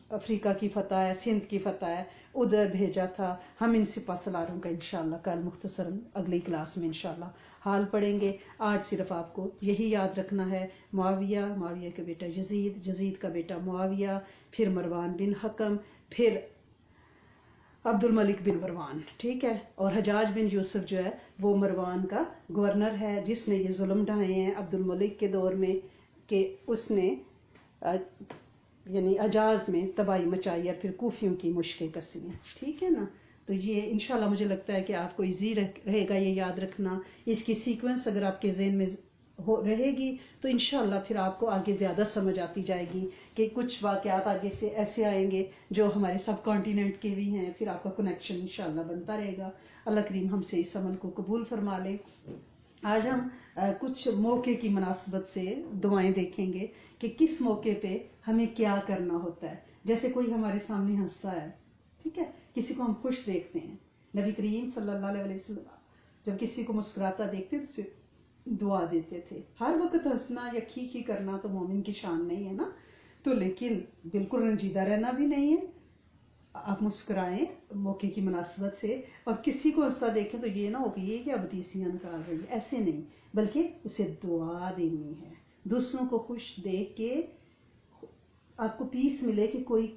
افریقہ کی فتح ہے، سندھ کی فتح ہے، ادھر بھیجا تھا۔ ہم ان سپہ سالاروں کا انشاءاللہ کل مختصراً اگلی کلاس میں انشاءاللہ حال پڑھیں گے۔ آج صرف آپ کو یہی یاد رکھنا ہے، معاویہ کا بیٹا یزید کا بیٹا معاویہ، پھر مروان بن حکم، پھر عبد الملک بن مروان، ٹھیک ہے، اور حجاج بن یوسف جو ہے وہ مروان کا گورنر ہے جس نے یہ ظلم ڈھائے ہیں عبد الملک کے دور میں۔ کہ اس نے یعنی حجاز میں تباہی مچائی اور پھر کوفیوں کی مشقیں کسی ہیں. ٹھیک ہے نا. تو یہ انشاءاللہ مجھے لگتا ہے کہ آپ کو ایزی رہے گا یہ یاد رکھنا. اس کی سیکوینس اگر آپ کے ذہن میں رہے گی تو انشاءاللہ پھر آپ کو آگے زیادہ سمجھ آتی جائے گی کہ کچھ واقعات آگے سے ایسے آئیں گے جو ہمارے سب کانٹیننٹ کے بھی ہیں. پھر آپ کا کنیکشن انشاءاللہ بنتا رہے گا. اللہ کریم ہم سے اس عمل کو قبول فرما لے. آج ہم کچھ موقع کی مناسبت سے دعائیں دیکھیں گے کہ کس موقع پہ ہمیں کیا کرنا ہوتا ہے. جیسے کوئی ہمارے سامنے ہنستا ہے, ٹھیک ہے, کسی کو ہم خوش دیکھتے ہیں. نبی کریم صلی اللہ علیہ وسلم جب کسی کو مسکراتا دیکھتے تو اسے دعا دیتے تھے. ہر وقت ہنسنا یا کھی کرنا تو مومن کی شان نہیں ہے نا. تو لیکن بالکل رنجیدہ رہنا بھی نہیں ہے. آپ مسکرائیں موقع کی مناسبت سے, اور کسی کو ہنستا دیکھیں تو یہ نہ ہو کہ یہ کیا بدیسیاں نکال رہی ہے, ایسے نہیں, بلکہ اسے دعا دینی ہے. دوسروں کو خوش دیکھ کے آپ کو پیس ملے کہ کوئی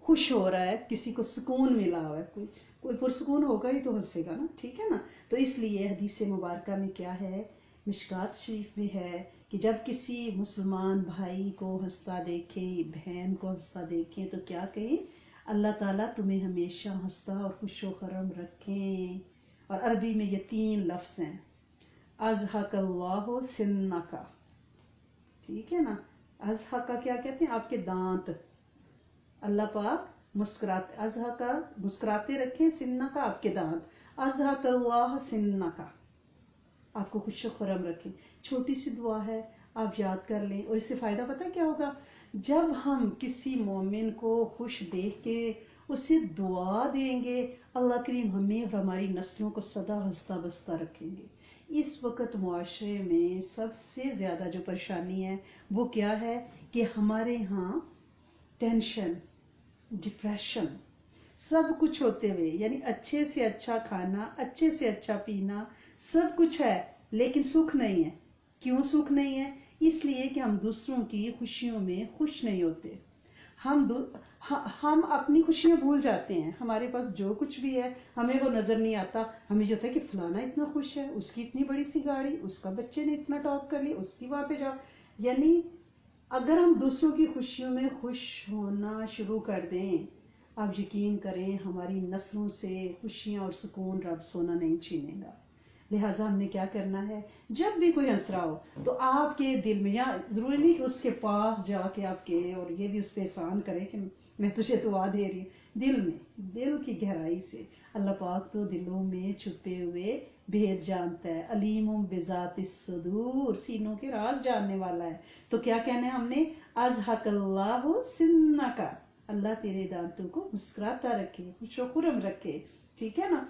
خوش ہو رہا ہے, کسی کو سکون ملا ہوا ہے, کوئی پرسکون ہوگا ہی تو ہنسے گا نا. ٹھیک ہے نا. تو اس لیے حدیث مبارکہ میں کیا ہے, مشکات شریف میں ہے کہ جب کسی مسلمان بھائی کو ہنستا دیکھیں, بہن کو ہنستا دیکھیں تو کیا کہیں, اللہ تعالیٰ تمہیں ہمیشہ ہنستا اور خوش و خرم رکھیں. اور عربی میں یہ 3 لفظ ہیں, اضحک اللہ سنکا. ٹھیک ہے نا. اضحکا کیا کہتے ہیں, آپ کے دانت. اللہ پاک مسکراتے, اضحکا مسکراتے رکھیں, سنکا آپ کے دانت. اضحک اللہ سنکا آپ کو خوش و خرم رکھیں. چھوٹی سی دعا ہے, آپ یاد کر لیں. اور اس سے فائدہ پتہ کیا ہوگا, جب ہم کسی مومن کو خوش دیکھ کے اسے دعا دیں گے, اللہ کریم ہمیں اور ہماری نسلوں کو سدا ہنستا بستا رکھیں گے. اس وقت معاشرے میں سب سے زیادہ جو پریشانی ہے وہ کیا ہے کہ ہمارے ہاں ٹینشن, ڈپریشن, سب کچھ ہوتے ہوئے, یعنی اچھے سے اچھا کھانا, اچھے سے اچھا پینا, سب کچھ ہے لیکن سکھ نہیں ہے. کیوں سکھ نہیں ہے؟ اس لیے کہ ہم دوسروں کی خوشیوں میں خوش نہیں ہوتے. ہم اپنی خوشیاں بھول جاتے ہیں. ہمارے پاس جو کچھ بھی ہے ہمیں وہ نظر نہیں آتا. ہمیں جو ہوتا ہے کہ فلانا اتنا خوش ہے, اس کی اتنی بڑی سی گاڑی, اس کا بچے نے اتنا ٹاپ کر لیا, اس کی وہاں پہ جاؤ. یعنی اگر ہم دوسروں کی خوشیوں میں خوش ہونا شروع کر دیں, آپ یقین کریں ہماری نسلوں سے خوشیاں اور سکون رب سونا نہیں چھینے گا. لہٰذا ہم نے کیا کرنا ہے, جب بھی کوئی ہنس رہا ہو تو آپ کے دل میں, یا ضروری نہیں کہ اس کے پاس جا کے آپ کے اور یہ بھی اس پہ احسان کرے کہ میں تجھے دعا دے رہی ہوں, دل میں, دل کی گہرائی سے. اللہ پاک تو دلوں میں چھپے ہوئے بھید جانتا ہے. علیم بذات الصدور, سینوں کے راز جاننے والا ہے. تو کیا کہنا ہے ہم نے, اضحک اللہ سنکا, اللہ تیرے دانتوں کو مسکراتا رکھے, خوش و خرم رکھے. ٹھیک ہے نا.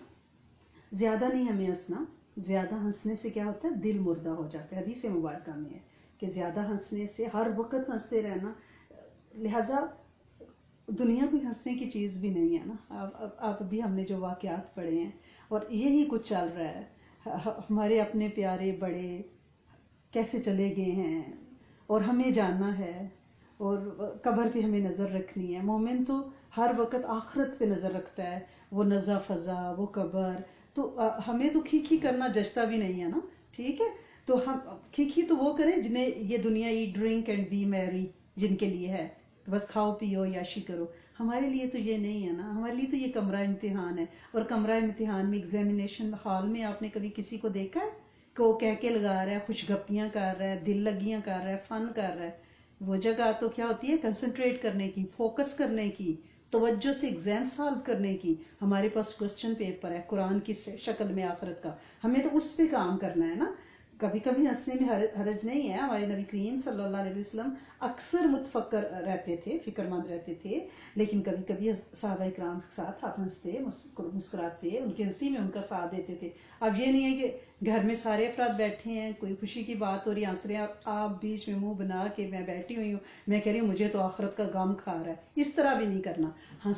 زیادہ نہیں ہمیں ہنسنا. زیادہ ہنسنے سے کیا ہوتا ہے, دل مردہ ہو جاتا ہے. حدیث مبارکہ میں ہے کہ زیادہ ہنسنے سے, ہر وقت ہنستے رہنا, لہذا دنیا کوئی ہنسنے کی چیز بھی نہیں ہے نا. آپ بھی ہم نے جو واقعات پڑھے ہیں اور یہی کچھ چل رہا ہے. ہمارے اپنے پیارے بڑے کیسے چلے گئے ہیں اور ہمیں جاننا ہے, اور قبر پہ ہمیں نظر رکھنی ہے. مومن تو ہر وقت آخرت پہ نظر رکھتا ہے, وہ نزا فضا, وہ قبر. تو ہمیں تو کھی کرنا جچتا بھی نہیں ہے نا. ٹھیک ہے. تو ہم کھی تو وہ کریں جنہیں یہ دنیا ایٹ ڈرنک اینڈ بی میری, جن کے لیے ہے بس کھاؤ پیو یاشی کرو. ہمارے لیے تو یہ نہیں ہے نا. ہمارے لیے تو یہ کمرہ امتحان ہے, اور کمرہ امتحان میں, ایگزامینیشن ہال میں آپ نے کبھی کسی کو دیکھا ہے کہ وہ کہہ کے لگا رہا ہے, خوش گپیاں کر رہا ہے, دل لگیاں کر رہا ہے, فن کر رہا ہے. وہ جگہ تو کیا ہوتی ہے, کنسنٹریٹ کرنے کی, فوکس کرنے کی, توجہ سے ایگزام سالو کرنے کی. ہمارے پاس کوسچن پیپر ہے قرآن کی شکل میں آخرت کا, ہمیں تو اس پہ کام کرنا ہے نا. کبھی کبھی ہنسنے میں حرج نہیں ہے. ہمارے نبی کریم صلی اللہ علیہ وسلم اکثر متفکر رہتے تھے, فکر مند رہتے تھے, لیکن کبھی کبھی صحابہ کرام کے ساتھ آپ ہنستے, مسکراتے, ان کی ہنسی میں ان کا ساتھ دیتے تھے. اب یہ نہیں ہے کہ گھر میں سارے افراد بیٹھے ہیں, کوئی خوشی کی بات ہو رہی, ہنس رہے ہیں, آپ بیچ میں منہ بنا کے میں بیٹھی ہوئی ہوں, میں کہہ رہی ہوں مجھے تو آخرت کا غم کھا رہا ہے. اس طرح بھی نہیں کرنا.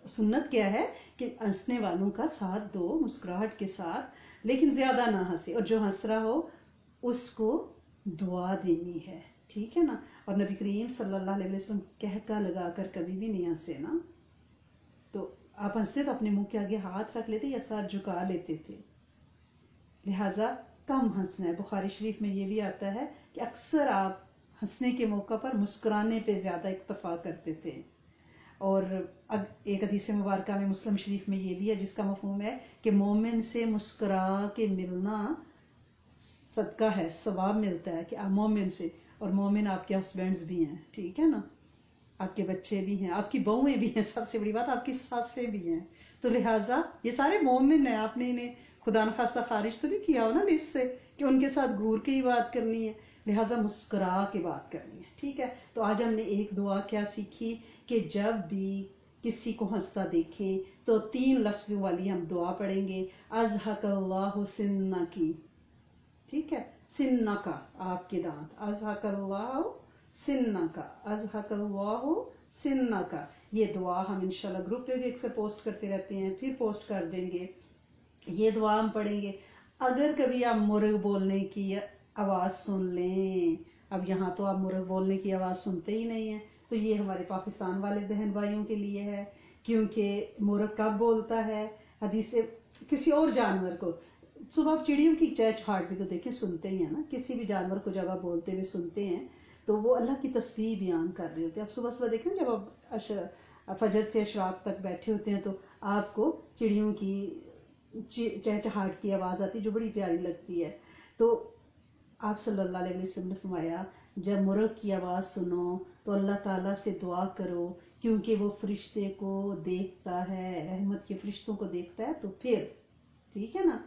سنت کیا ہے کہ ہنسنے والوں کا ساتھ دو مسکراہٹ کے ساتھ, لیکن زیادہ نہ ہنسے, اور جو ہنس رہا ہو اس کو دعا دینی ہے. ٹھیک ہے نا. اور نبی کریم صلی اللہ علیہ وسلم کہکا لگا کر کبھی بھی نہیں ہنسے نا. تو آپ ہنستے تو اپنے منہ کے آگے ہاتھ رکھ لیتے یا ساتھ جھکا لیتے تھے. لہٰذا کم ہنسنا ہے. بخاری شریف میں یہ بھی آتا ہے کہ اکثر آپ ہنسنے کے موقع پر مسکرانے پہ زیادہ اکتفا کرتے تھے. اور ایک حدیث مبارکہ میں مسلم شریف میں یہ بھی ہے جس کا مفہوم ہے کہ مومن سے مسکرا کے ملنا صدقہ ہے، ثواب ملتا ہے کہ مومن سے. اور مومن آپ کے ہسبینڈز بھی ہیں، ٹھیک ہے نا، آپ کے بچے بھی ہیں، آپ کی بہویں بھی ہیں، سب سے بڑی بات آپ کی ساسیں بھی ہیں. تو لہٰذا یہ سارے مومن ہیں، آپ نے انہیں خدا نخواستہ خارج تو نہیں کیا ہو نا لسٹ سے کہ ان کے ساتھ گھور کے ہی بات کرنی ہے، لہٰذا مسکرا کے بات کرنی ہے. ٹھیک ہے، تو آج ہم نے ایک دعا کیا سیکھی کہ جب بھی کسی کو ہنستا دیکھے تو 3 لفظوں والی ہم دعا پڑھیں گے. ازحق اللہ سنکی، ٹھیک ہے، سنہ کا آپ کے دانت، ازحق اللہ سنہ کا، ازحق اللہ سنہ کا. یہ دعا ہم انشاءاللہ گروپ پہ بھی اکثر پوسٹ کرتے رہتے ہیں، پھر پوسٹ کر دیں گے. یہ دعا ہم پڑھیں گے. اگر کبھی آپ مرغ بولنے کی آواز سن لیں، اب یہاں تو آپ مرغ بولنے کی آواز سنتے ہی نہیں ہیں، تو یہ ہمارے پاکستان والے بہن بھائیوں کے لیے ہے. کیونکہ مرغ کب بولتا ہے؟ حدیث سے کسی اور جانور کو صبح آپ چڑیوں کی چہچہاٹ بھی تو دیکھیں سنتے ہی ہیں نا، کسی بھی جانور کو جب آپ بولتے ہوئے سنتے ہیں تو وہ اللہ کی تسبیح بیان کر رہے ہوتے ہیں. آپ صبح صبح دیکھیں جب آپ فجر سے اشراق تک بیٹھے ہوتے ہیں تو آپ کو چڑیوں کی چہچہاٹ کی آواز آتی جو بڑی پیاری لگتی ہے. تو آپ صلی اللہ علیہ وسلم نے فرمایا جب مرغ کی آواز سنو تو اللہ تعالیٰ سے دعا کرو کیونکہ وہ فرشتے کو دیکھتا ہے، رحمت کے فرشتوں کو دیکھتا ہے. تو پھر ٹھیک ہے نا،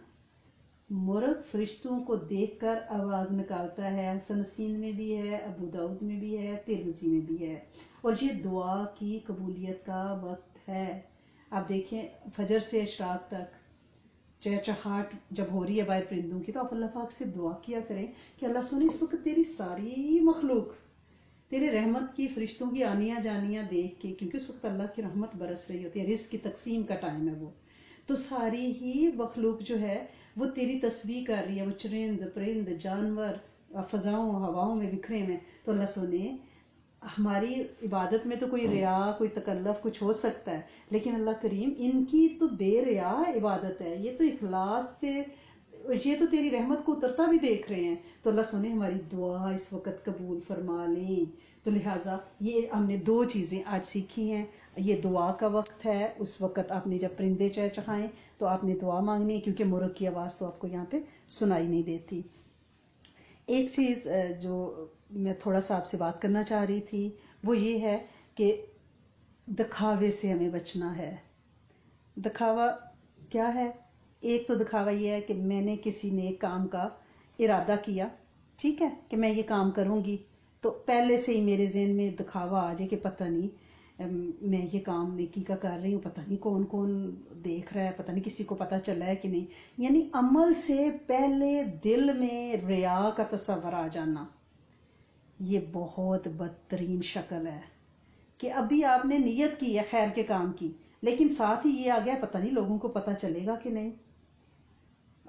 مرغ فرشتوں کو دیکھ کر آواز نکالتا ہے. حسن نسین میں بھی ہے، ابو داؤد میں بھی ہے، ترمذی میں بھی ہے. اور یہ دعا کی قبولیت کا وقت ہے. آپ دیکھیں فجر سے اشراق تک چہچہاٹ جب ہو رہی ہے باہر پرندوں کی، تو آپ اللہ پاک سے دعا کیا کریں کہ اللہ سنے اس وقت تیری ساری مخلوق تیرے رحمت کی فرشتوں کی آنیاں جانیاں دیکھ کے، کیونکہ اس وقت اللہ کی رحمت برس رہی ہوتی ہے، رزق کی تقسیم کا ٹائم ہے وہ، تو ساری ہی مخلوق جو ہے وہ تیری تسبیح کر رہی ہے، وہ چرند پرند جانور فضاؤں ہواؤں میں بکھرے میں. تو اللہ سنے ہماری عبادت میں تو کوئی ریا کوئی تکلف کچھ ہو سکتا ہے، لیکن اللہ کریم ان کی تو بے ریا عبادت ہے، یہ تو اخلاص سے، یہ تو تیری رحمت کو اترتا بھی دیکھ رہے ہیں. تو اللہ سنے ہماری دعا اس وقت قبول فرما لیں. تو لہٰذا یہ ہم نے 2 چیزیں آج سیکھی ہیں. یہ دعا کا وقت ہے، اس وقت آپ نے جب پرندے چہچہائیں تو آپ نے دعا مانگنی ہے، کیونکہ مرغ کی آواز تو آپ کو یہاں پہ سنائی نہیں دیتی. ایک چیز جو میں تھوڑا سا آپ سے بات کرنا چاہ رہی تھی وہ یہ ہے کہ دکھاوے سے ہمیں بچنا ہے. دکھاوا کیا ہے؟ ایک تو دکھاوا یہ ہے کہ میں نے کسی نیک کام کا ارادہ کیا، ٹھیک ہے، کہ میں یہ کام کروں گی، تو پہلے سے ہی میرے ذہن میں دکھاوا آ جائے کہ پتہ نہیں میں یہ کام نیکی کا کر رہی ہوں، پتہ نہیں کون کون دیکھ رہا ہے، پتہ نہیں کسی کو پتہ چلا ہے کہ نہیں. یعنی عمل سے پہلے دل میں ریا کا تصور آ جانا، یہ بہت بدترین شکل ہے کہ ابھی آپ نے نیت کی ہے خیر کے کام کی، لیکن ساتھ ہی یہ آ گیا پتہ نہیں لوگوں کو پتہ چلے گا کہ نہیں.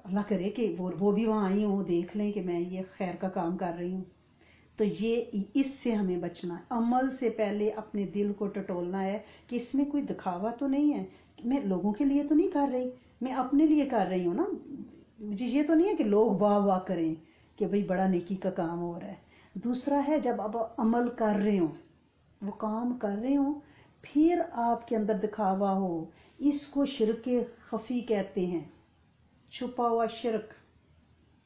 اللہ کرے کہ وہ بھی وہاں آئی ہوں دیکھ لیں کہ میں یہ خیر کا کام کر رہی ہوں. تو یہ اس سے ہمیں بچنا ہے. عمل سے پہلے اپنے دل کو ٹٹولنا ہے کہ اس میں کوئی دکھاوا تو نہیں ہے، میں لوگوں کے لیے تو نہیں کر رہی، میں اپنے لیے کر رہی ہوں نا. مجھے یہ تو نہیں ہے کہ لوگ واہ واہ کریں کہ بھئی بڑا نیکی کا کام ہو رہا ہے. دوسرا ہے جب آپ عمل کر رہے ہوں، وہ کام کر رہے ہوں، پھر آپ کے اندر دکھاوا ہو، اس کو شرک خفی کہتے ہیں، چھپا ہوا شرک.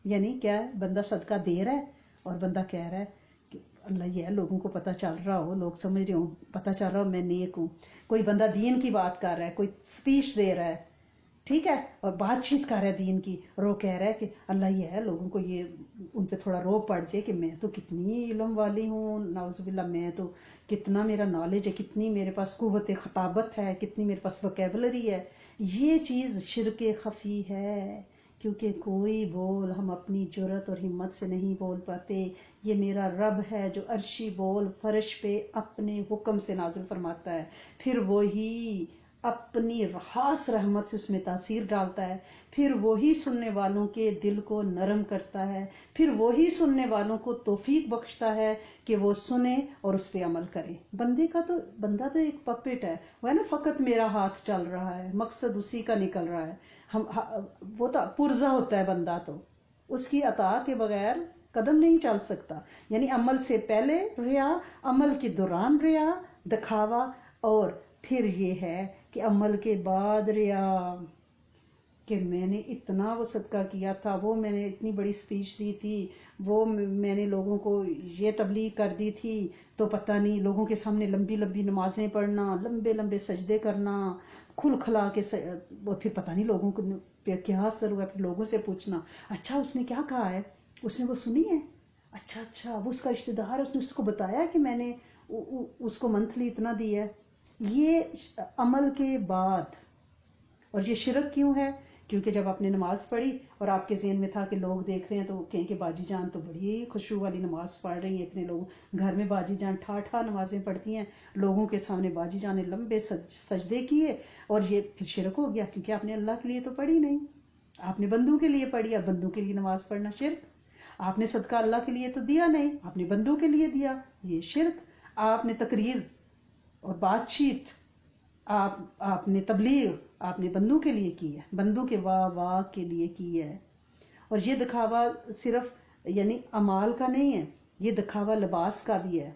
یعنی کیا ہے؟ بندہ صدقہ دے رہا ہے اور بندہ کہہ رہا ہے کہ اللہ یہ ہے لوگوں کو پتہ چل رہا ہو، لوگ سمجھ رہے ہوں، پتہ چل رہا ہو میں نیک ہوں. کوئی بندہ دین کی بات کر رہا ہے، کوئی سپیچ دے رہا ہے، ٹھیک ہے، اور بات چیت کر رہا ہے دین کی، اور وہ کہہ رہا ہے کہ اللہ یہ ہے لوگوں کو یہ ان پہ تھوڑا روب پڑ جائے کہ میں تو کتنی علم والی ہوں، نعوذ باللہ میں تو کتنا میرا نالج ہے، کتنی میرے پاس قوت خطابت ہے، کتنی میرے پاس وکیبلری ہے. یہ چیز شرک خفی ہے، کیونکہ کوئی بول ہم اپنی جرت اور ہمت سے نہیں بول پاتے. یہ میرا رب ہے جو عرشی بول فرش پہ اپنے حکم سے نازل فرماتا ہے، پھر وہی اپنی خاص رحمت سے اس میں تاثیر ڈالتا ہے، پھر وہی سننے والوں کے دل کو نرم کرتا ہے، پھر وہی سننے والوں کو توفیق بخشتا ہے کہ وہ سنیں اور اس پہ عمل کریں. بندہ تو ایک پپٹ ہے، وہ ہے نا فقط میرا ہاتھ چل رہا ہے، مقصد اسی کا نکل رہا ہے. وہ تو پرزا ہوتا ہے بندہ، تو اس کی عطا کے بغیر قدم نہیں چل سکتا. یعنی عمل سے پہلے ریا، عمل کے دوران ریا، دکھاوا، اور پھر یہ ہے کہ عمل کے بعد ریا، کہ میں نے اتنا وہ صدقہ کیا تھا، وہ میں نے اتنی بڑی اسپیچ دی تھی، وہ میں نے لوگوں کو یہ تبلیغ کر دی تھی، تو پتہ نہیں لوگوں کے سامنے لمبی لمبی نمازیں پڑھنا، لمبے لمبے سجدے کرنا، کھل کھلا کے اور پھر پتہ نہیں لوگوں کو کیا اثر ہوا. پھر لوگوں سے پوچھنا اچھا اس نے کیا کہا ہے، اس نے وہ سنی ہے، اچھا وہ اس کا رشتہ دار ہے، اس نے اس کو بتایا کہ میں نے اس کو منتھلی اتنا دی ہے. یہ عمل کے بعد. اور یہ شرک کیوں ہے؟ کیونکہ جب آپ نے نماز پڑھی اور آپ کے ذہن میں تھا کہ لوگ دیکھ رہے ہیں تو کہیں کہ باجی جان تو بڑی خشوع والی نماز پڑھ رہی ہیں، اتنے لوگ گھر میں باجی جان ٹھا نمازیں پڑھتی ہیں، لوگوں کے سامنے باجی جان نے لمبے سجدے کیے، اور یہ پھر شرک ہو گیا، کیونکہ آپ نے اللہ کے لیے تو پڑھی نہیں، آپ نے بندوں کے لیے پڑھی. اب بندوں کے لیے نماز پڑھنا شرک. آپ نے صدقہ اللہ کے لیے تو دیا نہیں، آپ نے بندوں کے لیے دیا، یہ شرک. آپ نے تقریر اور بات چیت، آپ نے تبلیغ آپ نے بندوں کے لیے کی ہے، بندوں کے واہ کے لیے کی ہے. اور یہ دکھاوا صرف یعنی اعمال کا نہیں ہے، یہ دکھاوا لباس کا بھی ہے.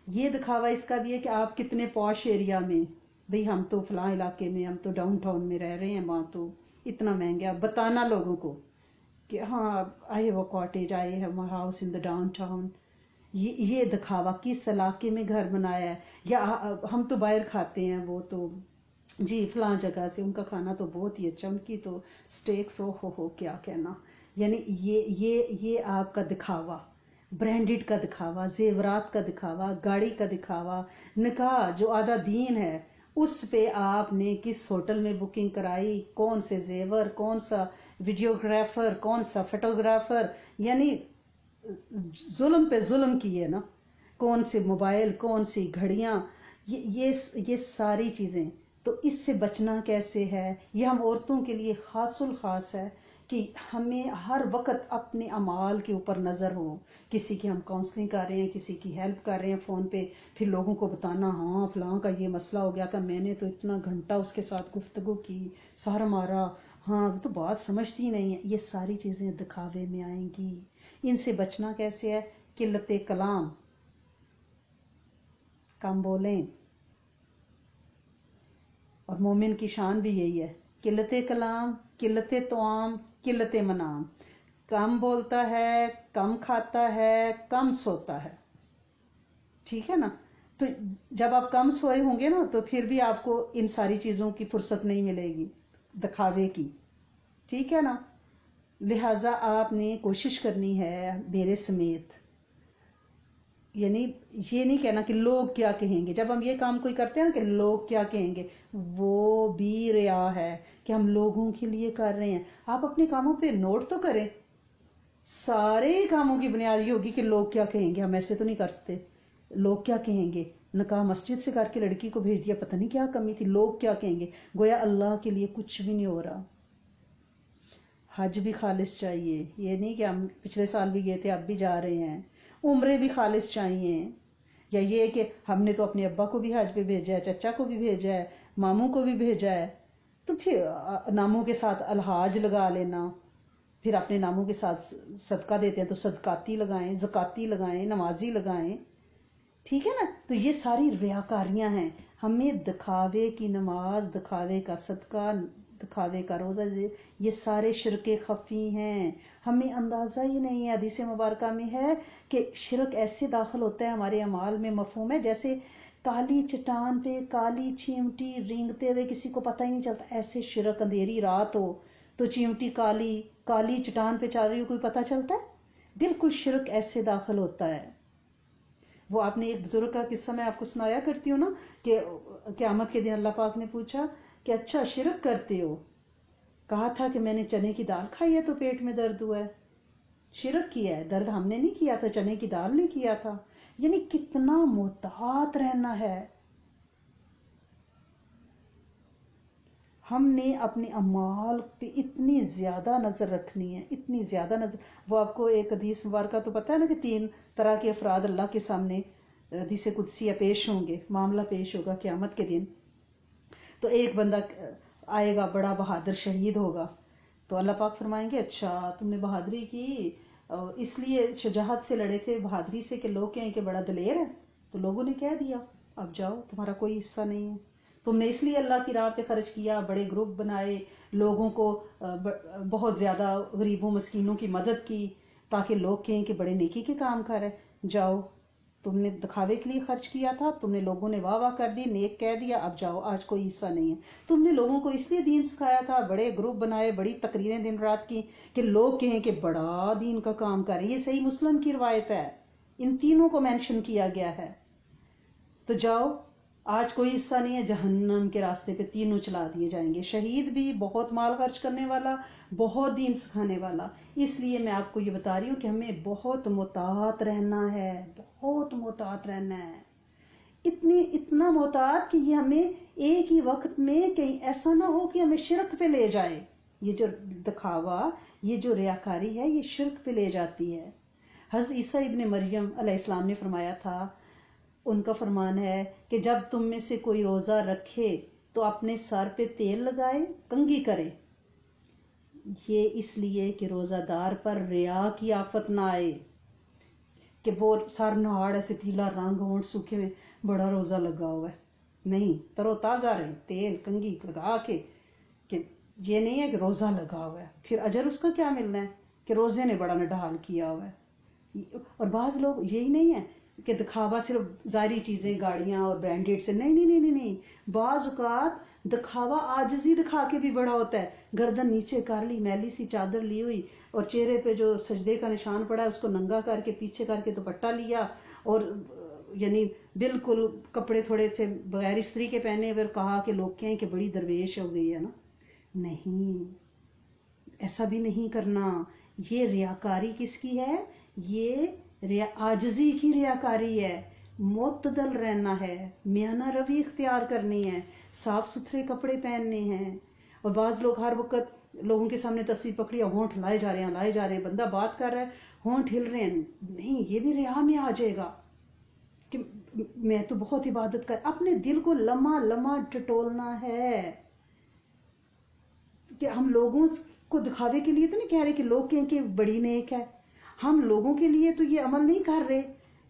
یہ دکھاوا اس کا بھی ہے کہ آپ کتنے پوش ایریا میں، بھئی ہم تو فلاں علاقے میں، ہم تو ڈاؤن ٹاؤن میں رہ رہے ہیں، وہاں تو اتنا مہنگا، بتانا لوگوں کو کہ ہاں I have a cottage, I have a house in the down town. یہ دکھاوا کس علاقے میں گھر بنایا ہے. یا ہم تو باہر کھاتے ہیں، وہ تو جی فلاں جگہ سے ان کا کھانا تو بہت ہی اچھا، ان کی تو سٹیکس ہو کیا کہنا. یعنی یہ آپ کا دکھاوا، برانڈڈ کا دکھاوا، زیورات کا دکھاوا، گاڑی کا دکھاوا. نکاح جو آدھا دین ہے اس پہ آپ نے کس ہوٹل میں بکنگ کرائی، کون سے زیور، کون سا ویڈیوگرافر، کون سا فوٹوگرافر، یعنی ظلم پہ ظلم کیے نا. کون سے موبائل، کون سی گھڑیاں، یہ ساری چیزیں. تو اس سے بچنا کیسے ہے؟ یہ ہم عورتوں کے لیے خاص الخاص ہے کہ ہمیں ہر وقت اپنے اعمال کے اوپر نظر ہو. کسی کی ہم کاؤنسلنگ کر رہے ہیں، کسی کی ہیلپ کر رہے ہیں فون پہ، پھر لوگوں کو بتانا ہاں فلاں کا یہ مسئلہ ہو گیا تھا، میں نے تو اتنا گھنٹہ اس کے ساتھ گفتگو کی، سر مارا، ہاں وہ تو بات سمجھتی نہیں ہے. یہ ساری چیزیں دکھاوے میں آئیں گی. ان سے بچنا کیسے ہے؟ قلت کلام، کم بولیں. اور مومن کی شان بھی یہی ہے، قلت کلام، قلت طعام، قلت منام. کم بولتا ہے، کم کھاتا ہے، کم سوتا ہے. ٹھیک ہے نا؟ تو جب آپ کم سوئے ہوں گے نا تو پھر بھی آپ کو ان ساری چیزوں کی فرصت نہیں ملے گی، دکھاوے کی. ٹھیک ہے نا؟ لہٰذا آپ نے کوشش کرنی ہے میرے سمیت، یعنی یہ نہیں کہنا کہ لوگ کیا کہیں گے. جب ہم یہ کام کوئی کرتے ہیں نا کہ لوگ کیا کہیں گے، وہ بھی ریا ہے کہ ہم لوگوں کے لیے کر رہے ہیں. آپ اپنے کاموں پہ نوٹ تو کریں. سارے کاموں کی بنیاد یہ ہوگی کہ لوگ کیا کہیں گے، ہم ایسے تو نہیں کر سکتے. لوگ کیا کہیں گے، نکاح مسجد سے کر کے لڑکی کو بھیج دیا، پتہ نہیں کیا کمی تھی، لوگ کیا کہیں گے. گویا اللہ کے لیے کچھ بھی نہیں ہو رہا. حج بھی خالص چاہیے، یہ نہیں کہ ہم پچھلے سال بھی گئے تھے اب بھی جا رہے ہیں. عمرے بھی خالص چاہیے. یا یہ کہ ہم نے تو اپنے ابا کو بھی حج پہ بھیجا ہے، چچا کو بھی بھیجا ہے، ماموں کو بھی بھیجا ہے، تو پھر ناموں کے ساتھ الحاج لگا لینا. پھر اپنے ناموں کے ساتھ صدقہ دیتے ہیں تو صدقاتی لگائیں، زکاتی لگائیں، نمازی لگائیں. ٹھیک ہے نا؟ تو یہ ساری ریاکاریاں ہیں. ہمیں دکھاوے کی نماز، دکھاوے کا صدقہ، دکھاوے کا روزہ، یہ سارے شرک خفی ہیں. ہمیں اندازہ ہی نہیں ہے. حدیث مبارکہ میں ہے کہ شرک ایسے داخل ہوتا ہے ہمارے اعمال میں، مفہوم ہے جیسے کالی چٹان پہ کالی چیمٹی رینگتے ہوئے کسی کو پتہ ہی نہیں چلتا. ایسے شرک، اندھیری رات ہو تو چیمٹی کالی چٹان پہ چل رہی ہو، کوئی پتہ چلتا ہے؟ بالکل شرک ایسے داخل ہوتا ہے. وہ آپ نے ایک بزرگ کا قصہ میں آپ کو سنایا کرتی ہوں نا کہ قیامت کے دن اللہ پاک نے پوچھا کہ اچھا شرک کرتے ہو؟ کہا تھا کہ میں نے چنے کی دال کھائی ہے تو پیٹ میں درد ہوا ہے. شرک کیا ہے، درد ہم نے نہیں کیا تھا، چنے کی دال نے کیا تھا. یعنی کتنا محتاط رہنا ہے. ہم نے اپنے اعمال پہ اتنی زیادہ نظر رکھنی ہے، اتنی زیادہ نظر. وہ آپ کو ایک حدیث مبارکہ تو پتہ ہے نا کہ 3 طرح کے افراد اللہ کے سامنے حدیث قدسیہ پیش ہوں گے، معاملہ پیش ہوگا قیامت کے دن. تو ایک بندہ آئے گا، بڑا بہادر شہید ہوگا، تو اللہ پاک فرمائیں گے اچھا تم نے بہادری کی، اس لیے شجاعت سے لڑے تھے، بہادری سے، کہ لوگ کہیں کہ بڑا دلیر ہے، تو لوگوں نے کہہ دیا اب جاؤ تمہارا کوئی حصہ نہیں ہے، تم نے اس لیے اللہ کی راہ پہ خرچ کیا، بڑے گروپ بنائے، لوگوں کو بہت زیادہ غریبوں مسکینوں کی مدد کی تاکہ لوگ کہیں کہ بڑے نیکی کے کام کر رہے، جاؤ تم نے دکھاوے کے لیے خرچ کیا تھا، تم نے لوگوں نے واہ واہ کر دی، نیک کہہ دیا، اب جاؤ آج کوئی حصہ نہیں ہے، تم نے لوگوں کو اس لیے دین سکھایا تھا، بڑے گروپ بنائے، بڑی تقریریں دن رات کی کہ لوگ کہیں کہ بڑا دین کا کام کر رہے، یہ صحیح مسلم کی روایت ہے، ان تینوں کو مینشن کیا گیا ہے، تو جاؤ آج کوئی حصہ نہیں ہے، جہنم کے راستے پہ تینوں چلا دیے جائیں گے، شہید بھی بہت مال خرچ کرنے والا، بہت دین سکھانے والا۔ اس لیے میں آپ کو یہ بتا رہی ہوں کہ ہمیں بہت محتاط رہنا ہے، بہت محتاط رہنا ہے، اتنا محتاط کہ یہ ہمیں ایک ہی وقت میں کہیں ایسا نہ ہو کہ ہمیں شرک پہ لے جائے، یہ جو دکھاوا، یہ جو ریاکاری ہے، یہ شرک پہ لے جاتی ہے۔ حضرت عیسیٰ ابن مریم علیہ السلام نے فرمایا تھا، ان کا فرمان ہے کہ جب تم میں سے کوئی روزہ رکھے تو اپنے سر پہ تیل لگائے، کنگھی کرے، یہ اس لیے کہ روزہ دار پر ریا کی آفت نہ آئے، کہ وہ سر نہاڑ ایسے پیلا رنگ، ہونٹ سوکھے میں، بڑا روزہ لگا ہوا ہے، نہیں، ترو تازہ رہے، تیل کنگھی لگا کے، کہ یہ نہیں ہے کہ روزہ لگا ہوا ہے، پھر اجر اس کا کیا ملنا ہے کہ روزے نے بڑا نڈال کیا ہوا ہے۔ اور بعض لوگ یہی نہیں ہے کہ دکھاوا صرف ظاہری چیزیں، گاڑیاں اور برانڈیڈ سے، نہیں نہیں نہیں نہیں، بعض اوقات دکھاوا عاجزی دکھا کے بھی بڑا ہوتا ہے، گردن نیچے کر لی، میلی سی چادر لی ہوئی، اور چہرے پہ جو سجدے کا نشان پڑا ہے اس کو ننگا کر کے پیچھے کر کے دوپٹہ لیا، اور یعنی بالکل کپڑے تھوڑے سے بغیر استری کے پہنے ہوئے، کہا کہ لوگ کہیں کہ بڑی درویش ہو گئی ہے نا، نہیں، ایسا بھی نہیں کرنا۔ یہ ریاکاری کس کی ہے؟ یہ عاجزی کی ریاکاری ہے، معتدل رہنا ہے، میانہ روی اختیار کرنی ہے، صاف ستھرے کپڑے پہننے ہیں۔ اور بعض لوگ ہر وقت لوگوں کے سامنے تصویر پکڑی، ہونٹ لائے جا رہے ہیں، بندہ بات کر رہا ہے ہونٹ ہل رہے ہیں، نہیں، یہ بھی ریا میں آ جائے گا کہ میں تو بہت عبادت کر، اپنے دل کو لمحہ لمحہ ٹٹولنا ہے، کہ ہم لوگوں کو دکھاوے کے لیے تو نہیں کہہ رہے کہ لوگ کہیں کہ بڑی نیک ہے، ہم لوگوں کے لیے تو یہ عمل نہیں کر رہے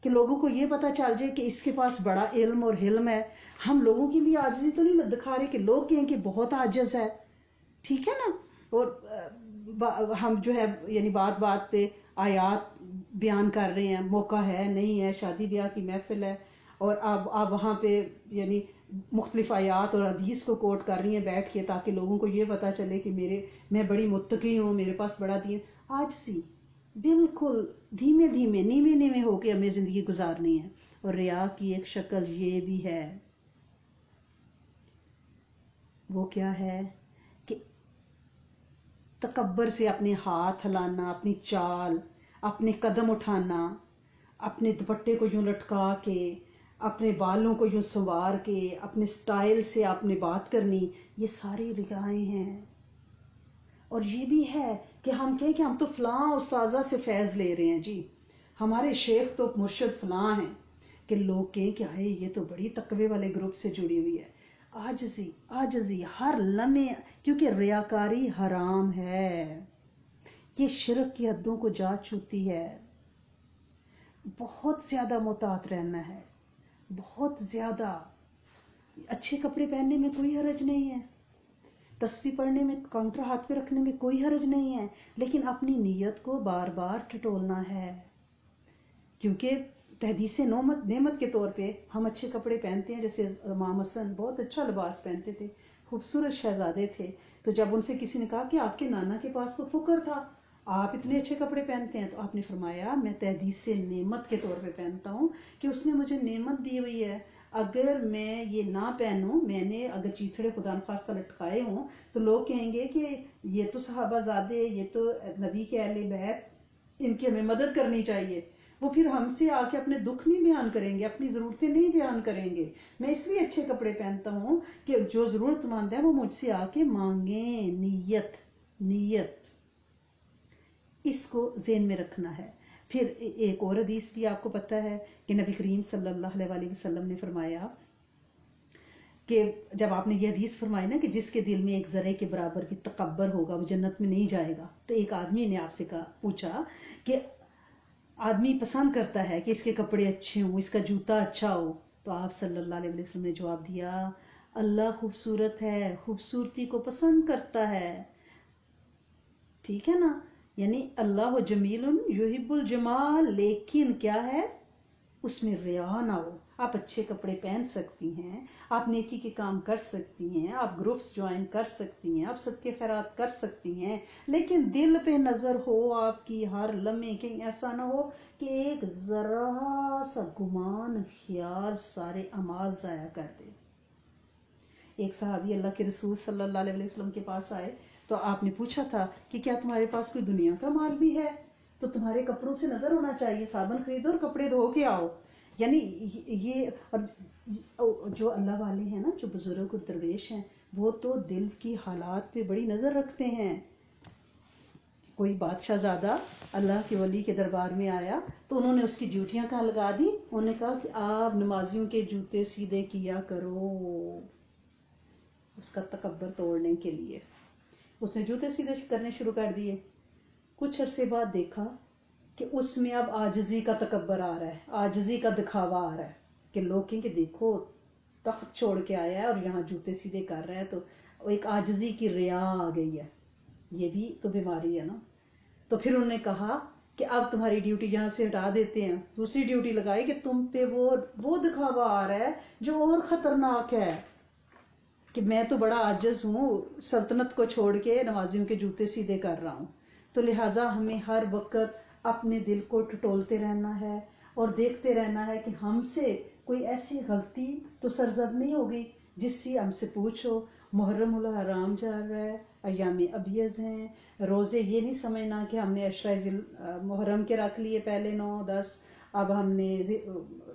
کہ لوگوں کو یہ پتا چل جائے کہ اس کے پاس بڑا علم اور حلم ہے، ہم لوگوں کے لیے عاجزی تو نہیں دکھا رہے کہ لوگ کہیں کہ بہت عاجز ہے، ٹھیک ہے نا؟ اور ہم جو ہے یعنی بات بات پہ آیات بیان کر رہے ہیں، موقع ہے نہیں ہے، شادی بیاہ کی محفل ہے، اور آپ وہاں پہ یعنی مختلف آیات اور حدیث کو کوٹ کر رہی ہیں بیٹھ کے، تاکہ لوگوں کو یہ پتا چلے کہ میں بڑی متقی ہوں، میرے پاس بڑا دین۔ عاجزی، بالکل دھیمے دھیمے، نیمے نیمے ہو کے ہمیں زندگی گزارنی ہے۔ اور ریا کی ایک شکل یہ بھی ہے، وہ کیا ہے کہ تکبر سے اپنے ہاتھ ہلانا، اپنی چال، اپنے قدم اٹھانا، اپنے دوپٹے کو یوں لٹکا کے، اپنے بالوں کو یوں سنوار کے، اپنے سٹائل سے آپ نے بات کرنی، یہ ساری ریائیں ہیں۔ اور یہ بھی ہے کہ ہم کہیں کہ ہم تو فلاں استاذہ سے فیض لے رہے ہیں، جی ہمارے شیخ تو مرشد فلاں ہیں، کہ لوگ کہیں کہ ہائے یہ تو بڑی تقوی والے گروپ سے جڑی ہوئی ہے۔ عاجزی، عاجزی ہر لمحے، کیونکہ ریاکاری حرام ہے، یہ شرک کی حدوں کو جا چھوتی ہے، بہت زیادہ محتاط رہنا ہے، بہت زیادہ۔ اچھے کپڑے پہننے میں کوئی حرج نہیں ہے، تسبیح پڑھنے میں، کاؤنٹر ہاتھ پہ رکھنے میں کوئی حرج نہیں ہے، لیکن اپنی نیت کو بار بار ٹٹولنا ہے، کیونکہ تحدیث نعمت کے طور پہ ہم اچھے کپڑے پہنتے ہیں، جیسے امام حسن بہت اچھا لباس پہنتے تھے، خوبصورت شہزادے تھے، تو جب ان سے کسی نے کہا کہ آپ کے نانا کے پاس تو فقر تھا، آپ اتنے اچھے کپڑے پہنتے ہیں، تو آپ نے فرمایا میں تحدیث نعمت کے طور پہ پہنتا ہوں، کہ اس نے مجھے نعمت دی ہوئی ہے، اگر میں یہ نہ پہنوں، میں نے اگر چیتھڑے خدا نخواستہ لٹکائے ہوں، تو لوگ کہیں گے کہ یہ تو صحابہ زادے، یہ تو نبی کے اہل بیت، ان کی ہمیں مدد کرنی چاہیے، وہ پھر ہم سے آ کے اپنے دکھ نہیں بیان کریں گے، اپنی ضرورتیں نہیں بیان کریں گے۔ میں اس لیے اچھے کپڑے پہنتا ہوں کہ جو ضرورت مند ہے وہ مجھ سے آ کے مانگیں، نیت اس کو ذہن میں رکھنا ہے۔ پھر ایک اور حدیث بھی آپ کو پتہ ہے کہ نبی کریم صلی اللہ علیہ وسلم نے فرمایا کہ جب آپ نے یہ حدیث فرمائی نا کہ جس کے دل میں ایک ذرے کے برابر بھی تکبر ہوگا وہ جنت میں نہیں جائے گا، تو ایک آدمی نے آپ سے پوچھا کہ آدمی پسند کرتا ہے کہ اس کے کپڑے اچھے ہوں، اس کا جوتا اچھا ہو، تو آپ صلی اللہ علیہ وسلم نے جواب دیا اللہ خوبصورت ہے، خوبصورتی کو پسند کرتا ہے. ٹھیک ہے نا، یعنی اللہ جمیل یحب الجمال، لیکن کیا ہے اس میں ریا نہ ہو. آپ اچھے کپڑے پہن سکتی ہیں، آپ نیکی کے کام کر سکتی ہیں، آپ گروپس جوائن کر سکتی ہیں، آپ صدقے خیرات کر سکتی ہیں، لیکن دل پہ نظر ہو آپ کی ہر لمحے، کہیں ایسا نہ ہو کہ ایک ذرا سا گمان خیال سارے اعمال ضائع کر دے. ایک صحابی اللہ کے رسول صلی اللہ علیہ وسلم کے پاس آئے تو آپ نے پوچھا تھا کہ کیا تمہارے پاس کوئی دنیا کا مال بھی ہے؟ تو تمہارے کپڑوں سے نظر ہونا چاہیے، صابن خریدو اور کپڑے دھو کے آؤ. یعنی یہ جو اللہ والے ہیں نا، جو بزرگ اور درویش ہیں، وہ تو دل کی حالات پہ بڑی نظر رکھتے ہیں. کوئی بادشاہ زادہ اللہ کے ولی کے دربار میں آیا تو انہوں نے اس کی ڈیوٹیاں کہاں لگا دی، انہوں نے کہا کہ آپ نمازیوں کے جوتے سیدھے کیا کرو، اس کا تکبر توڑنے کے لیے. اس نے جوتے سیدھے کرنے شروع کر دیے. کچھ عرصے بعد دیکھا کہ اس میں اب عاجزی کا تکبر آ رہا ہے، عاجزی کا دکھاوا آ رہا ہے کہ لوگ کہیں کہ دیکھو تخت چھوڑ کے آیا ہے اور یہاں جوتے سیدھے کر رہا ہے، تو ایک عاجزی کی ریا آ گئی ہے. یہ بھی تو بیماری ہے نا. تو پھر انہوں نے کہا کہ اب تمہاری ڈیوٹی یہاں سے ہٹا دیتے ہیں، دوسری ڈیوٹی لگائی کہ تم پہ وہ دکھاوا آ رہا ہے جو اور خطرناک ہے کہ میں تو بڑا عاجز ہوں، سلطنت کو چھوڑ کے نمازیوں کے جوتے سیدھے کر رہا ہوں. تو لہٰذا ہمیں ہر وقت اپنے دل کو ٹٹولتے رہنا ہے اور دیکھتے رہنا ہے کہ ہم سے کوئی ایسی غلطی تو سرزد نہیں ہوگی جس سے ہم سے پوچھو. محرم الحرام جا رہا ہے، ایام ابیض ہیں، روزے یہ نہیں سمجھنا کہ ہم نے عشرہ محرم کے رکھ لیے پہلے 9-10، اب ہم نے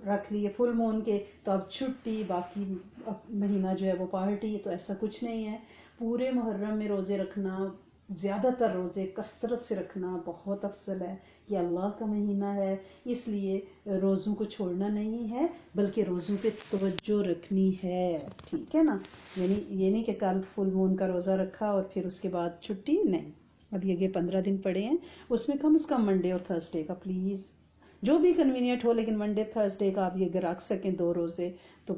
رکھ لیے فل مون کے تو اب چھٹی، باقی مہینہ جو ہے وہ پارٹی. تو ایسا کچھ نہیں ہے. پورے محرم میں روزے رکھنا، زیادہ تر روزے کثرت سے رکھنا بہت افضل ہے. یہ اللہ کا مہینہ ہے، اس لیے روزوں کو چھوڑنا نہیں ہے بلکہ روزوں پہ توجہ رکھنی ہے. ٹھیک ہے نا، یعنی یہ نہیں کہ کل فل مون کا روزہ رکھا اور پھر اس کے بعد چھٹی نہیں. اب یہ 15 دن پڑے ہیں، اس میں کم از کم منڈے اور تھرسڈے کا پلیز جو بھی کنوینئنٹ ہو، لیکن منڈے تھرسڈے کا آپ یہ اگر رکھ سکیں 2 روزے تو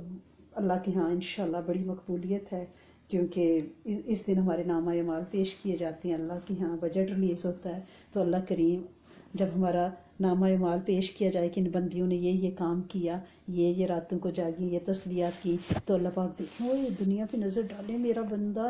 اللہ کے ہاں انشاءاللہ بڑی مقبولیت ہے، کیونکہ اس دن ہمارے نامہ اعمال پیش کیے جاتے ہیں، اللہ کے ہاں بجٹ ریلیز ہوتا ہے. تو اللہ کریم جب ہمارا نامہ اعمال پیش کیا جائے کہ ان بندیوں نے یہ کام کیا، یہ راتوں کو جاگی، یہ تسبیحات کی، تو اللہ پاک دیکھیں وہ دنیا پہ نظر ڈالے میرا بندہ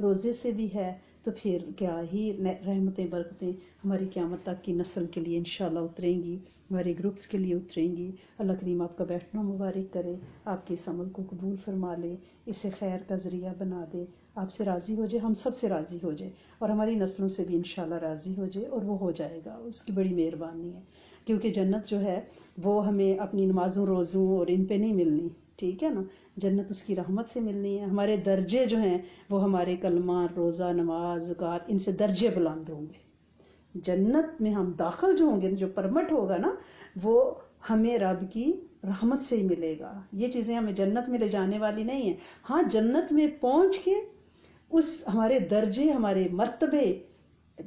روزے سے بھی ہے، تو پھر کیا ہی رحمتیں برکتیں ہماری قیامت تک کی نسل کے لیے انشاءاللہ اتریں گی، ہمارے گروپس کے لیے اتریں گی. اللہ کریم آپ کا بیٹھنا مبارک کرے، آپ کے اس عمل کو قبول فرما لے، اسے خیر کا ذریعہ بنا دے، آپ سے راضی ہو جائے، ہم سب سے راضی ہو جائے اور ہماری نسلوں سے بھی انشاءاللہ راضی ہو جائے. اور وہ ہو جائے گا، اس کی بڑی مہربانی ہے، کیونکہ جنت جو ہے وہ ہمیں اپنی نمازوں روزوں اور ان پہ نہیں ملنی. ٹھیک ہے نا، جنت اس کی رحمت سے ملنی ہے. ہمارے درجے جو ہیں وہ ہمارے کلمہ، روزہ، نماز، زکوٰۃ، ان سے درجے بلند ہوں گے. جنت میں ہم داخل جو ہوں گے، جو پرمٹ ہوگا نا، وہ ہمیں رب کی رحمت سے ہی ملے گا. یہ چیزیں ہمیں جنت میں لے جانے والی نہیں ہیں. ہاں جنت میں پہنچ کے ہمارے درجے، ہمارے مرتبے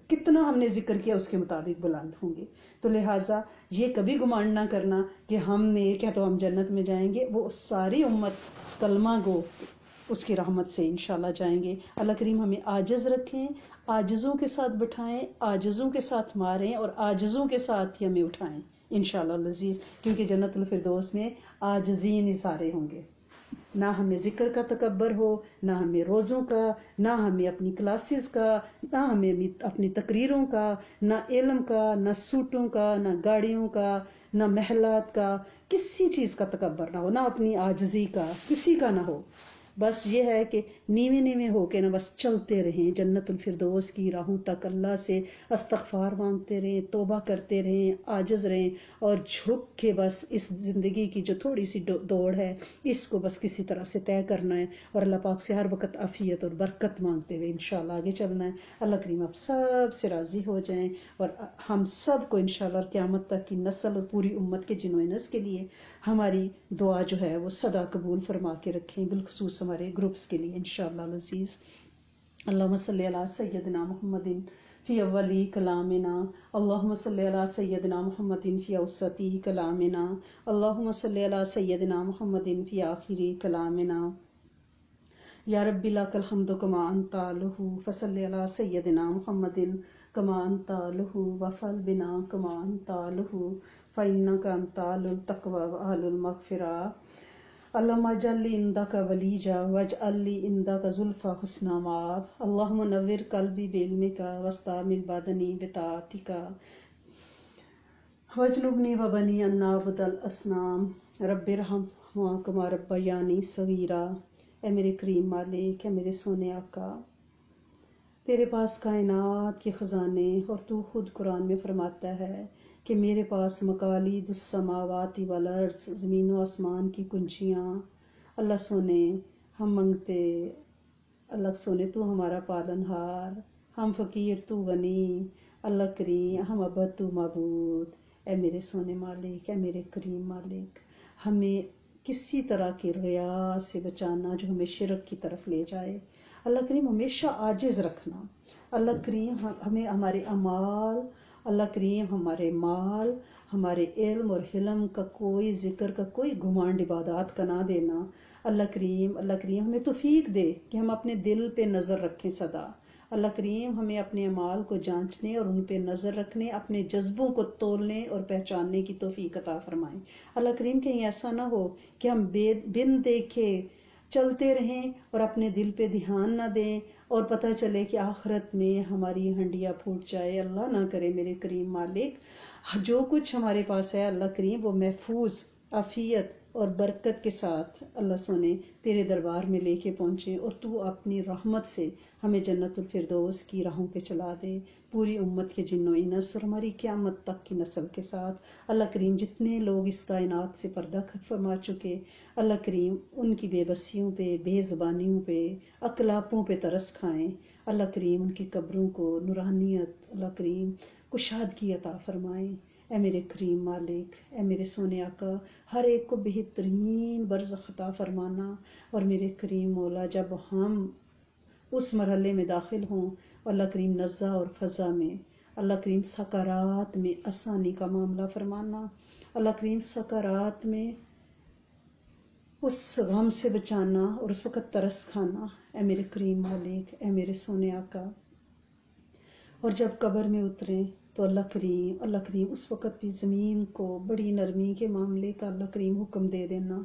کتنا ہم نے ذکر کیا اس کے مطابق بلند ہوں گے. تو لہٰذا یہ کبھی گمان نہ کرنا کہ ہم نے کیا تو ہم جنت میں جائیں گے. وہ ساری امت کلمہ گو اس کی رحمت سے انشاءاللہ جائیں گے. اللہ کریم ہمیں عاجز رکھیں، عاجزوں کے ساتھ بٹھائیں، عاجزوں کے ساتھ ماریں اور عاجزوں کے ساتھ ہی ہمیں اٹھائیں انشاءاللہ العزیز. کیونکہ جنت الفردوس میں عاجزین ہی سارے ہوں گے. نہ ہمیں ذکر کا تکبر ہو، نہ ہمیں روزوں کا، نہ ہمیں اپنی کلاسز کا، نہ ہمیں اپنی تقریروں کا، نہ علم کا، نہ سوٹوں کا، نہ گاڑیوں کا، نہ محلات کا، کسی چیز کا تکبر نہ ہو، نہ اپنی عاجزی کا کسی کا نہ ہو. بس یہ ہے کہ نیوے نیوے ہو کے نا بس چلتے رہیں جنت الفردوس کی راہوں تک، اللہ سے استغفار مانگتے رہیں، توبہ کرتے رہیں، عاجز رہیں، اور جھک کے بس اس زندگی کی جو تھوڑی سی دوڑ ہے اس کو بس کسی طرح سے طے کرنا ہے، اور اللہ پاک سے ہر وقت عافیت اور برکت مانگتے ہوئے انشاءاللہ آگے چلنا ہے۔ اللہ کریم آپ سب سے راضی ہو جائیں، اور ہم سب کو انشاءاللہ قیامت تک کی نسل اور پوری امت کے جن و انس کے لیے ہماری دعا جو ہے وہ صدا قبول فرما کے رکھیں، بالخصوص ہمارے گروپس کے لیے انشاءاللہ العزیز۔ اللہم صلی علی سیدنا محمد فی اولی کلامنا، اللہم صلی علی سیدنا محمد فی اوسطی کلامنا، اللہم صلی علی سیدنا محمد فی آخری کلامنا، یا رب لک الحمد کما انت لہ، فصلی علی سیدنا محمد کما انت لہ، وفعل بنا کما انت لہ، فإنک انت اہل التقوی و اہل المغفرہ۔ اللہم اجعل لی عندک ولیجا واجعل لی عندک زلفی حسن مآب، اللہم نور قلبی بعلمک واستعمل بدنی بطاعتک، واجنبنی وبنی ان نعبد الاصنام، رب ارحمہما کما ربیانی صغیرا۔ اے میرے کریم مالک، اے میرے سونے آقا، تیرے پاس کائنات کے خزانے، اور تو خود قرآن میں فرماتا ہے کہ میرے پاس مقالید السماوات والارض، زمین و آسمان کی کنجیاں۔ اللہ سونے ہم منگتے، اللہ سونے تو ہمارا پالن ہار، ہم فقیر تو غنی، اللہ کریم ہم عبد تو معبود۔ اے میرے سونے مالک، اے میرے کریم مالک، ہمیں کسی طرح کے ریا سے بچانا جو ہمیں شرک کی طرف لے جائے۔ اللہ کریم ہمیشہ عاجز رکھنا، اللہ کریم ہمیں ہمارے اعمال، اللہ کریم ہمارے مال، ہمارے علم اور حلم کا کوئی ذکر کا کوئی گھمانڈ عبادات کا نہ دینا۔ اللہ کریم ہمیں توفیق دے کہ ہم اپنے دل پہ نظر رکھیں صدا۔ اللہ کریم ہمیں اپنے اعمال کو جانچنے اور ان پہ نظر رکھنے، اپنے جذبوں کو تولنے اور پہچاننے کی توفیق عطا فرمائیں۔ اللہ کریم کہیں ایسا نہ ہو کہ ہم بن دیکھے چلتے رہیں اور اپنے دل پہ دھیان نہ دیں، اور پتہ چلے کہ آخرت میں ہماری ہنڈیاں پھوٹ جائے۔ اللہ نہ کرے میرے کریم مالک، جو کچھ ہمارے پاس ہے اللہ کریم وہ محفوظ، عافیت اور برکت کے ساتھ اللہ سونے تیرے دربار میں لے کے پہنچے، اور تو اپنی رحمت سے ہمیں جنت الفردوس کی راہوں پہ چلا دے، پوری امت کے جن و انس اور ہماری قیامت تک کی نسل کے ساتھ۔ اللہ کریم جتنے لوگ اس کائنات سے پردہ فرما چکے، اللہ کریم ان کی بے بسیوں پہ، بے زبانیوں پہ، اقلاپوں پہ ترس کھائیں۔ اللہ کریم ان کی قبروں کو نورانیت، اللہ کریم کشادگی عطا فرمائیں۔ اے میرے کریم مالک، اے میرے سونے آقا، ہر ایک کو بہترین برزخ عطا فرمانا، اور میرے کریم مولا جب ہم اس مرحلے میں داخل ہوں اللہ کریم نزا اور فضا میں، اللہ کریم سکرات میں آسانی کا معاملہ فرمانا، اللہ کریم سکرات میں اس غم سے بچانا اور اس وقت ترس کھانا۔ اے میرے کریم مالک، اے میرے سونے آقا، اور جب قبر میں اتریں تو اللہ کریم اس وقت بھی زمین کو بڑی نرمی کے معاملے کا اللہ کریم حکم دے دینا۔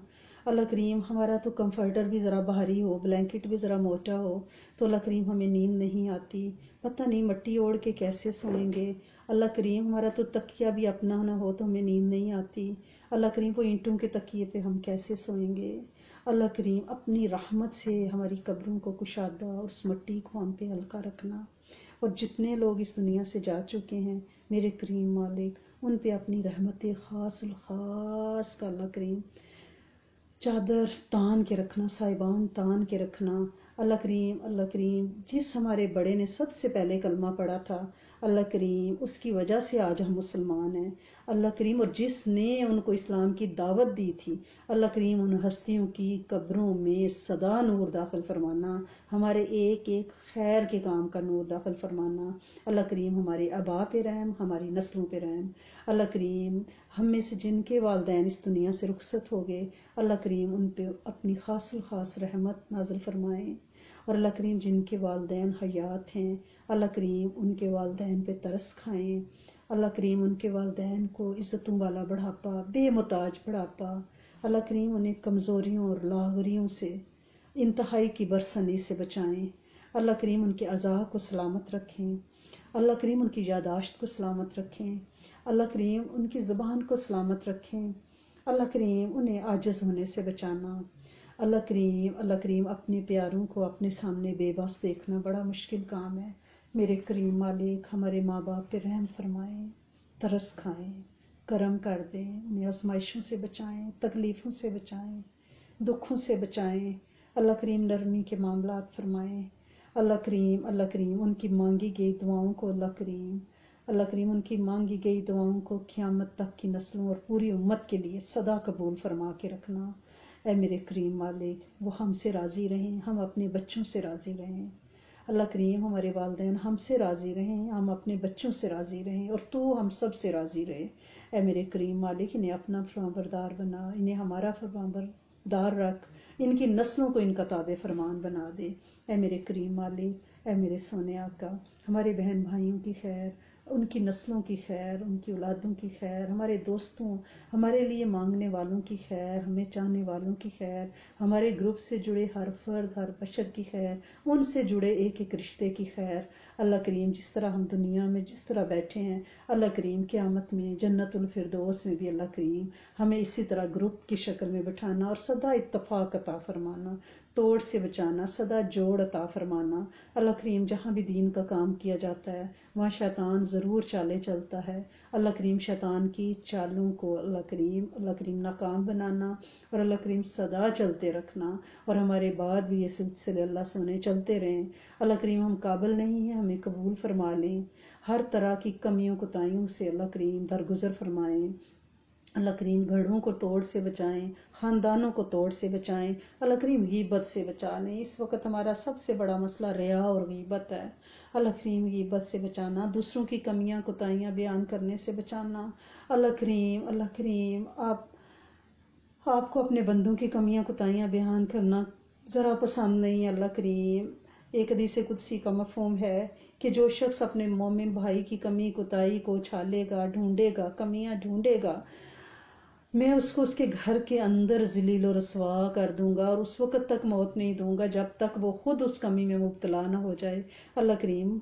اللہ کریم ہمارا تو کمفرٹر بھی ذرا بھاری ہو، بلینکٹ بھی ذرا موٹا ہو تو اللہ کریم ہمیں نیند نہیں آتی، پتہ نہیں مٹی اوڑھ کے کیسے سوئیں گے۔ اللہ کریم ہمارا تو تکیہ بھی اپنا نہ ہو تو ہمیں نیند نہیں آتی، اللہ کریم وہ اینٹوں کے تکیے پہ ہم کیسے سوئیں گے۔ اللہ کریم اپنی رحمت سے ہماری قبروں کو کشادہ اور اس مٹی کو ہم پہ ہلکا رکھنا، اور جتنے لوگ اس دنیا سے جا چکے ہیں میرے کریم مالک ان پہ اپنی رحمت خاص الخاص کا اللہ کریم چادر تان کے رکھنا، صاحبان تان کے رکھنا۔ اللہ کریم جس ہمارے بڑے نے سب سے پہلے کلمہ پڑھا تھا اللہ کریم اس کی وجہ سے آج ہم مسلمان ہیں، اللہ کریم، اور جس نے ان کو اسلام کی دعوت دی تھی اللہ کریم ان ہستیوں کی قبروں میں سدا نور داخل فرمانا، ہمارے ایک ایک خیر کے کام کا نور داخل فرمانا۔ اللہ کریم ہمارے آباء پہ رحم، ہماری نسلوں پہ رحم۔ اللہ کریم ہم میں سے جن کے والدین اس دنیا سے رخصت ہو گئے اللہ کریم ان پہ اپنی خاص الخاص رحمت نازل فرمائیں، اور اللہ کریم جن کے والدین حیات ہیں اللہ کریم ان کے والدین پہ ترس کھائیں، اللہ کریم ان کے والدین کو عزتوں والا بڑھاپا، بے محتاج بڑھاپا، اللہ کریم انہیں کمزوریوں اور لاغریوں سے انتہائی کی برسنی سے بچائیں، اللہ کریم ان کے اعضاء کو سلامت رکھیں، اللہ کریم ان کی یاداشت کو سلامت رکھیں، اللہ کریم ان کی زبان کو سلامت رکھیں، اللہ کریم انہیں عاجز ہونے سے بچانا، اللہ کریم اپنے پیاروں کو اپنے سامنے بے بس دیکھنا بڑا مشکل کام ہے. میرے کریم مالک ہمارے ماں باپ پہ رحم فرمائیں، ترس کھائیں، کرم کر دیں، انہیں آزمائشوں سے بچائیں، تکلیفوں سے بچائیں، دکھوں سے بچائیں. اللہ کریم نرمی کے معاملات فرمائیں. اللہ کریم ان کی مانگی گئی دعاؤں کو اللہ کریم ان کی مانگی گئی دعاؤں کو قیامت تک کی نسلوں اور پوری امت کے لیے سدا قبول فرما کے رکھنا. اے میرے کریم مالک وہ ہم سے راضی رہیں، ہم اپنے بچوں سے راضی رہیں. اللہ کریم ہمارے والدین ہم سے راضی رہیں، ہم اپنے بچوں سے راضی رہیں، اور تو ہم سب سے راضی رہے. اے میرے کریم مالک انہیں اپنا فرمانبردار بنا، انہیں ہمارا فرمانبردار رکھ، ان کی نسلوں کو ان کا تابع فرمان بنا دے. اے میرے کریم مالک، اے میرے سونے آقا، ہمارے بہن بھائیوں کی خیر، ان کی نسلوں کی خیر، ان کی اولادوں کی خیر، ہمارے دوستوں، ہمارے لیے مانگنے والوں کی خیر، ہمیں چاہنے والوں کی خیر، ہمارے گروپ سے جڑے ہر فرد ہر بشر کی خیر، ان سے جڑے ایک ایک رشتے کی خیر. اللہ کریم جس طرح ہم دنیا میں جس طرح بیٹھے ہیں، اللہ کریم قیامت میں جنت الفردوس میں بھی اللہ کریم ہمیں اسی طرح گروپ کی شکل میں بٹھانا اور سدا اتفاق عطا فرمانا، توڑ سے بچانا، سدا جوڑ عطا فرمانا. اللہ کریم جہاں بھی دین کا کام کیا جاتا ہے وہاں شیطان ضرور چالیں چلتا ہے. اللہ کریم شیطان کی چالوں کو اللہ کریم ناکام بنانا اور اللہ کریم سدا چلتے رکھنا، اور ہمارے بعد بھی یہ سلسلے اللہ سونے چلتے رہیں. اللہ کریم ہم قابل نہیں ہیں، ہمیں قبول فرما لیں. ہر طرح کی کمیوں کوتاہیوں سے اللہ کریم درگزر فرمائیں. اللہ کریم گھروں کو توڑ سے بچائیں، خاندانوں کو توڑ سے بچائیں. اللہ کریم غیبت سے بچا لیں. اس وقت ہمارا سب سے بڑا مسئلہ ریا اور غیبت ہے. اللہ کریم غیبت سے بچانا، دوسروں کی کمیاں کوتاہیاں بیان کرنے سے بچانا. اللہ کریم آپ کو اپنے بندوں کی کمیاں کوتاہیاں بیان کرنا ذرا پسند نہیں. اللہ کریم ایک حدیث قدسی کا مفہوم ہے کہ جو شخص اپنے مومن بھائی کی کمی کوتاہی کو چھالے گا، ڈھونڈے گا، کمیاں ڈھونڈے گا، میں اس کو اس کے گھر کے اندر ذلیل و رسوا کر دوں گا، اور اس وقت تک موت نہیں دوں گا جب تک وہ خود اس کمی میں مبتلا نہ ہو جائے. اللہ کریم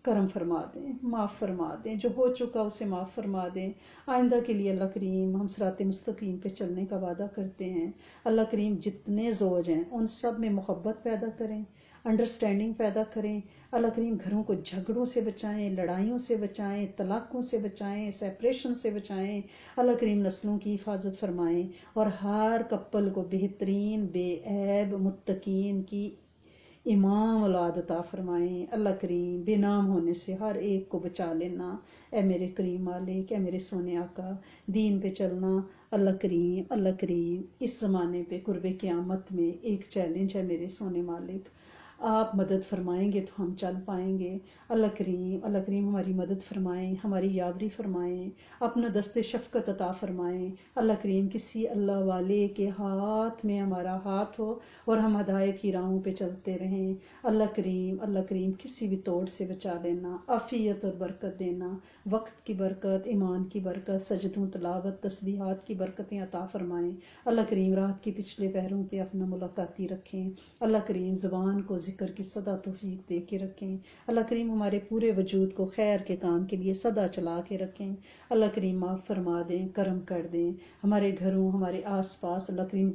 کرم فرما دیں، معاف فرما دیں، جو ہو چکا اسے معاف فرما دیں. آئندہ کے لیے اللہ کریم ہم صراط مستقیم پہ چلنے کا وعدہ کرتے ہیں. اللہ کریم جتنے زوج ہیں ان سب میں محبت پیدا کریں، انڈرسٹینڈنگ پیدا کریں. اللہ کریم گھروں کو جھگڑوں سے بچائیں، لڑائیوں سے بچائیں، طلاقوں سے بچائیں، سیپریشن سے بچائیں. اللہ کریم نسلوں کی حفاظت فرمائیں اور ہر کپل کو بہترین بے عیب متقین کی امام اولاد عطا فرمائیں. اللہ کریم بے نام ہونے سے ہر ایک کو بچا لینا. اے میرے کریم مالک، اے میرے سونے آقا، دین پہ چلنا. اللہ کریم اس زمانے پہ قرب قیامت میں ایک چیلنج ہے میرے سونے مالک، آپ مدد فرمائیں گے تو ہم چل پائیں گے. اللہ کریم ہماری مدد فرمائیں، ہماری یاوری فرمائیں، اپنا دست شفقت عطا فرمائیں. اللہ کریم کسی اللہ والے کے ہاتھ میں ہمارا ہاتھ ہو اور ہم ہدایت کی راہوں پہ چلتے رہیں. اللہ کریم کسی بھی توڑ سے بچا لینا، عافیت اور برکت دینا، وقت کی برکت، ایمان کی برکت، سجدوں تلاوت تسبیحات کی برکتیں عطا فرمائیں. اللہ کریم رات کے پچھلے پہروں پہ اپنا ملاقاتی رکھیں. اللہ کریم زبان کو ذکر کی سدا توفیق دے کے رکھیں. اللہ کریم ہمارے پورے وجود کو خیر کے کام کے لیے سدا چلا کے رکھیں. اللہ کریم معاف فرما دیں، کرم کر دیں. ہمارے گھروں، ہمارے آس پاس اللہ کریم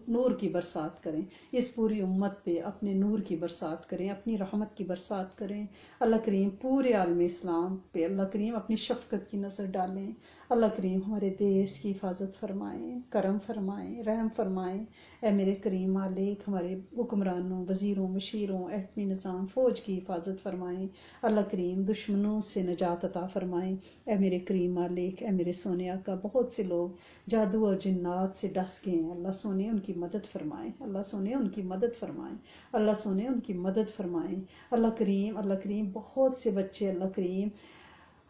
نور کی برسات کریں. اس پوری امت پہ اپنے نور کی برسات کریں، اپنی رحمت کی برسات کریں. اللہ کریم پورے عالم اسلام پہ اللہ کریم اپنی شفقت کی نظر ڈالیں. اللہ کریم ہمارے دیش کی حفاظت فرمائیں، کرم فرمائیں، رحم فرمائیں. اے میرے کریم مالک ہمارے حکمرانوں، وزیروں، مشیروں، ایٹمی نظام، فوج کی حفاظت فرمائیں. اللہ کریم دشمنوں سے نجات عطا فرمائیں. اے میرے کریم مالک، اے میرے سونے آقا، بہت سے لوگ جادو اور جنات سے ڈس گئے ہیں. اللہ سونے ان کی مدد فرمائیں، اللہ سونے ان کی مدد فرمائیں، اللہ سونے ان کی مدد فرمائیں. اللہ کریم بہت سے بچے اللہ کریم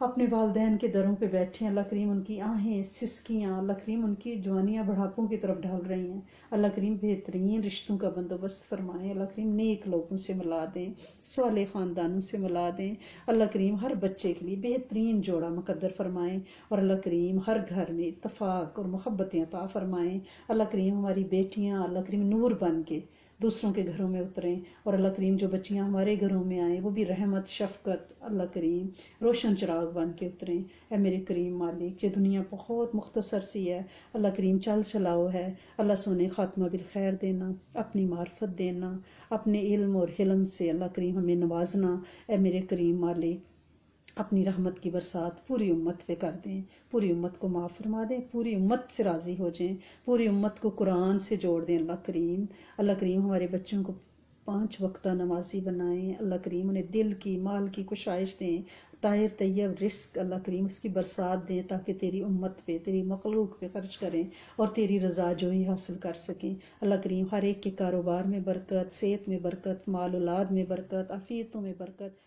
اپنے والدین کے دروں پہ بیٹھے ہیں. اللہ کریم ان کی آہیں سسکیاں اللہ کریم ان کی جوانیاں بڑھاپوں کی طرف ڈھل رہی ہیں. اللہ کریم بہترین رشتوں کا بندوبست فرمائیں. اللہ کریم نیک لوگوں سے ملا دیں، صالح خاندانوں سے ملا دیں. اللہ کریم ہر بچے کے لیے بہترین جوڑا مقدر فرمائیں، اور اللہ کریم ہر گھر میں اتفاق اور محبتیں عطا فرمائیں. اللہ کریم ہماری بیٹیاں اللہ کریم نور بن کے دوسروں کے گھروں میں اتریں، اور اللہ کریم جو بچیاں ہمارے گھروں میں آئیں وہ بھی رحمت شفقت اللہ کریم روشن چراغ بن کے اتریں۔ اے میرے کریم مالک، یہ دنیا بہت مختصر سی ہے، اللہ کریم چل چلاؤ ہے، اللہ سونے خاتمہ بالخیر دینا، اپنی معرفت دینا، اپنے علم اور حلم سے اللہ کریم ہمیں نوازنا۔ اے میرے کریم مالک، اپنی رحمت کی برسات پوری امت پہ کر دیں، پوری امت کو معاف فرما دیں، پوری امت سے راضی ہو جائیں، پوری امت کو قرآن سے جوڑ دیں اللہ کریم ہمارے بچوں کو 5 وقتہ نمازی بنائیں، اللہ کریم انہیں دل کی مال کی کشائش دیں، طاہر طیب رزق اللہ کریم اس کی برسات دیں، تاکہ تیری امت پہ تیری مخلوق پہ خرچ کریں اور تیری رضا جوئی حاصل کر سکیں۔ اللہ کریم ہر ایک کے کاروبار میں برکت، صحت میں برکت، مال اولاد میں برکت، عافیتوں میں برکت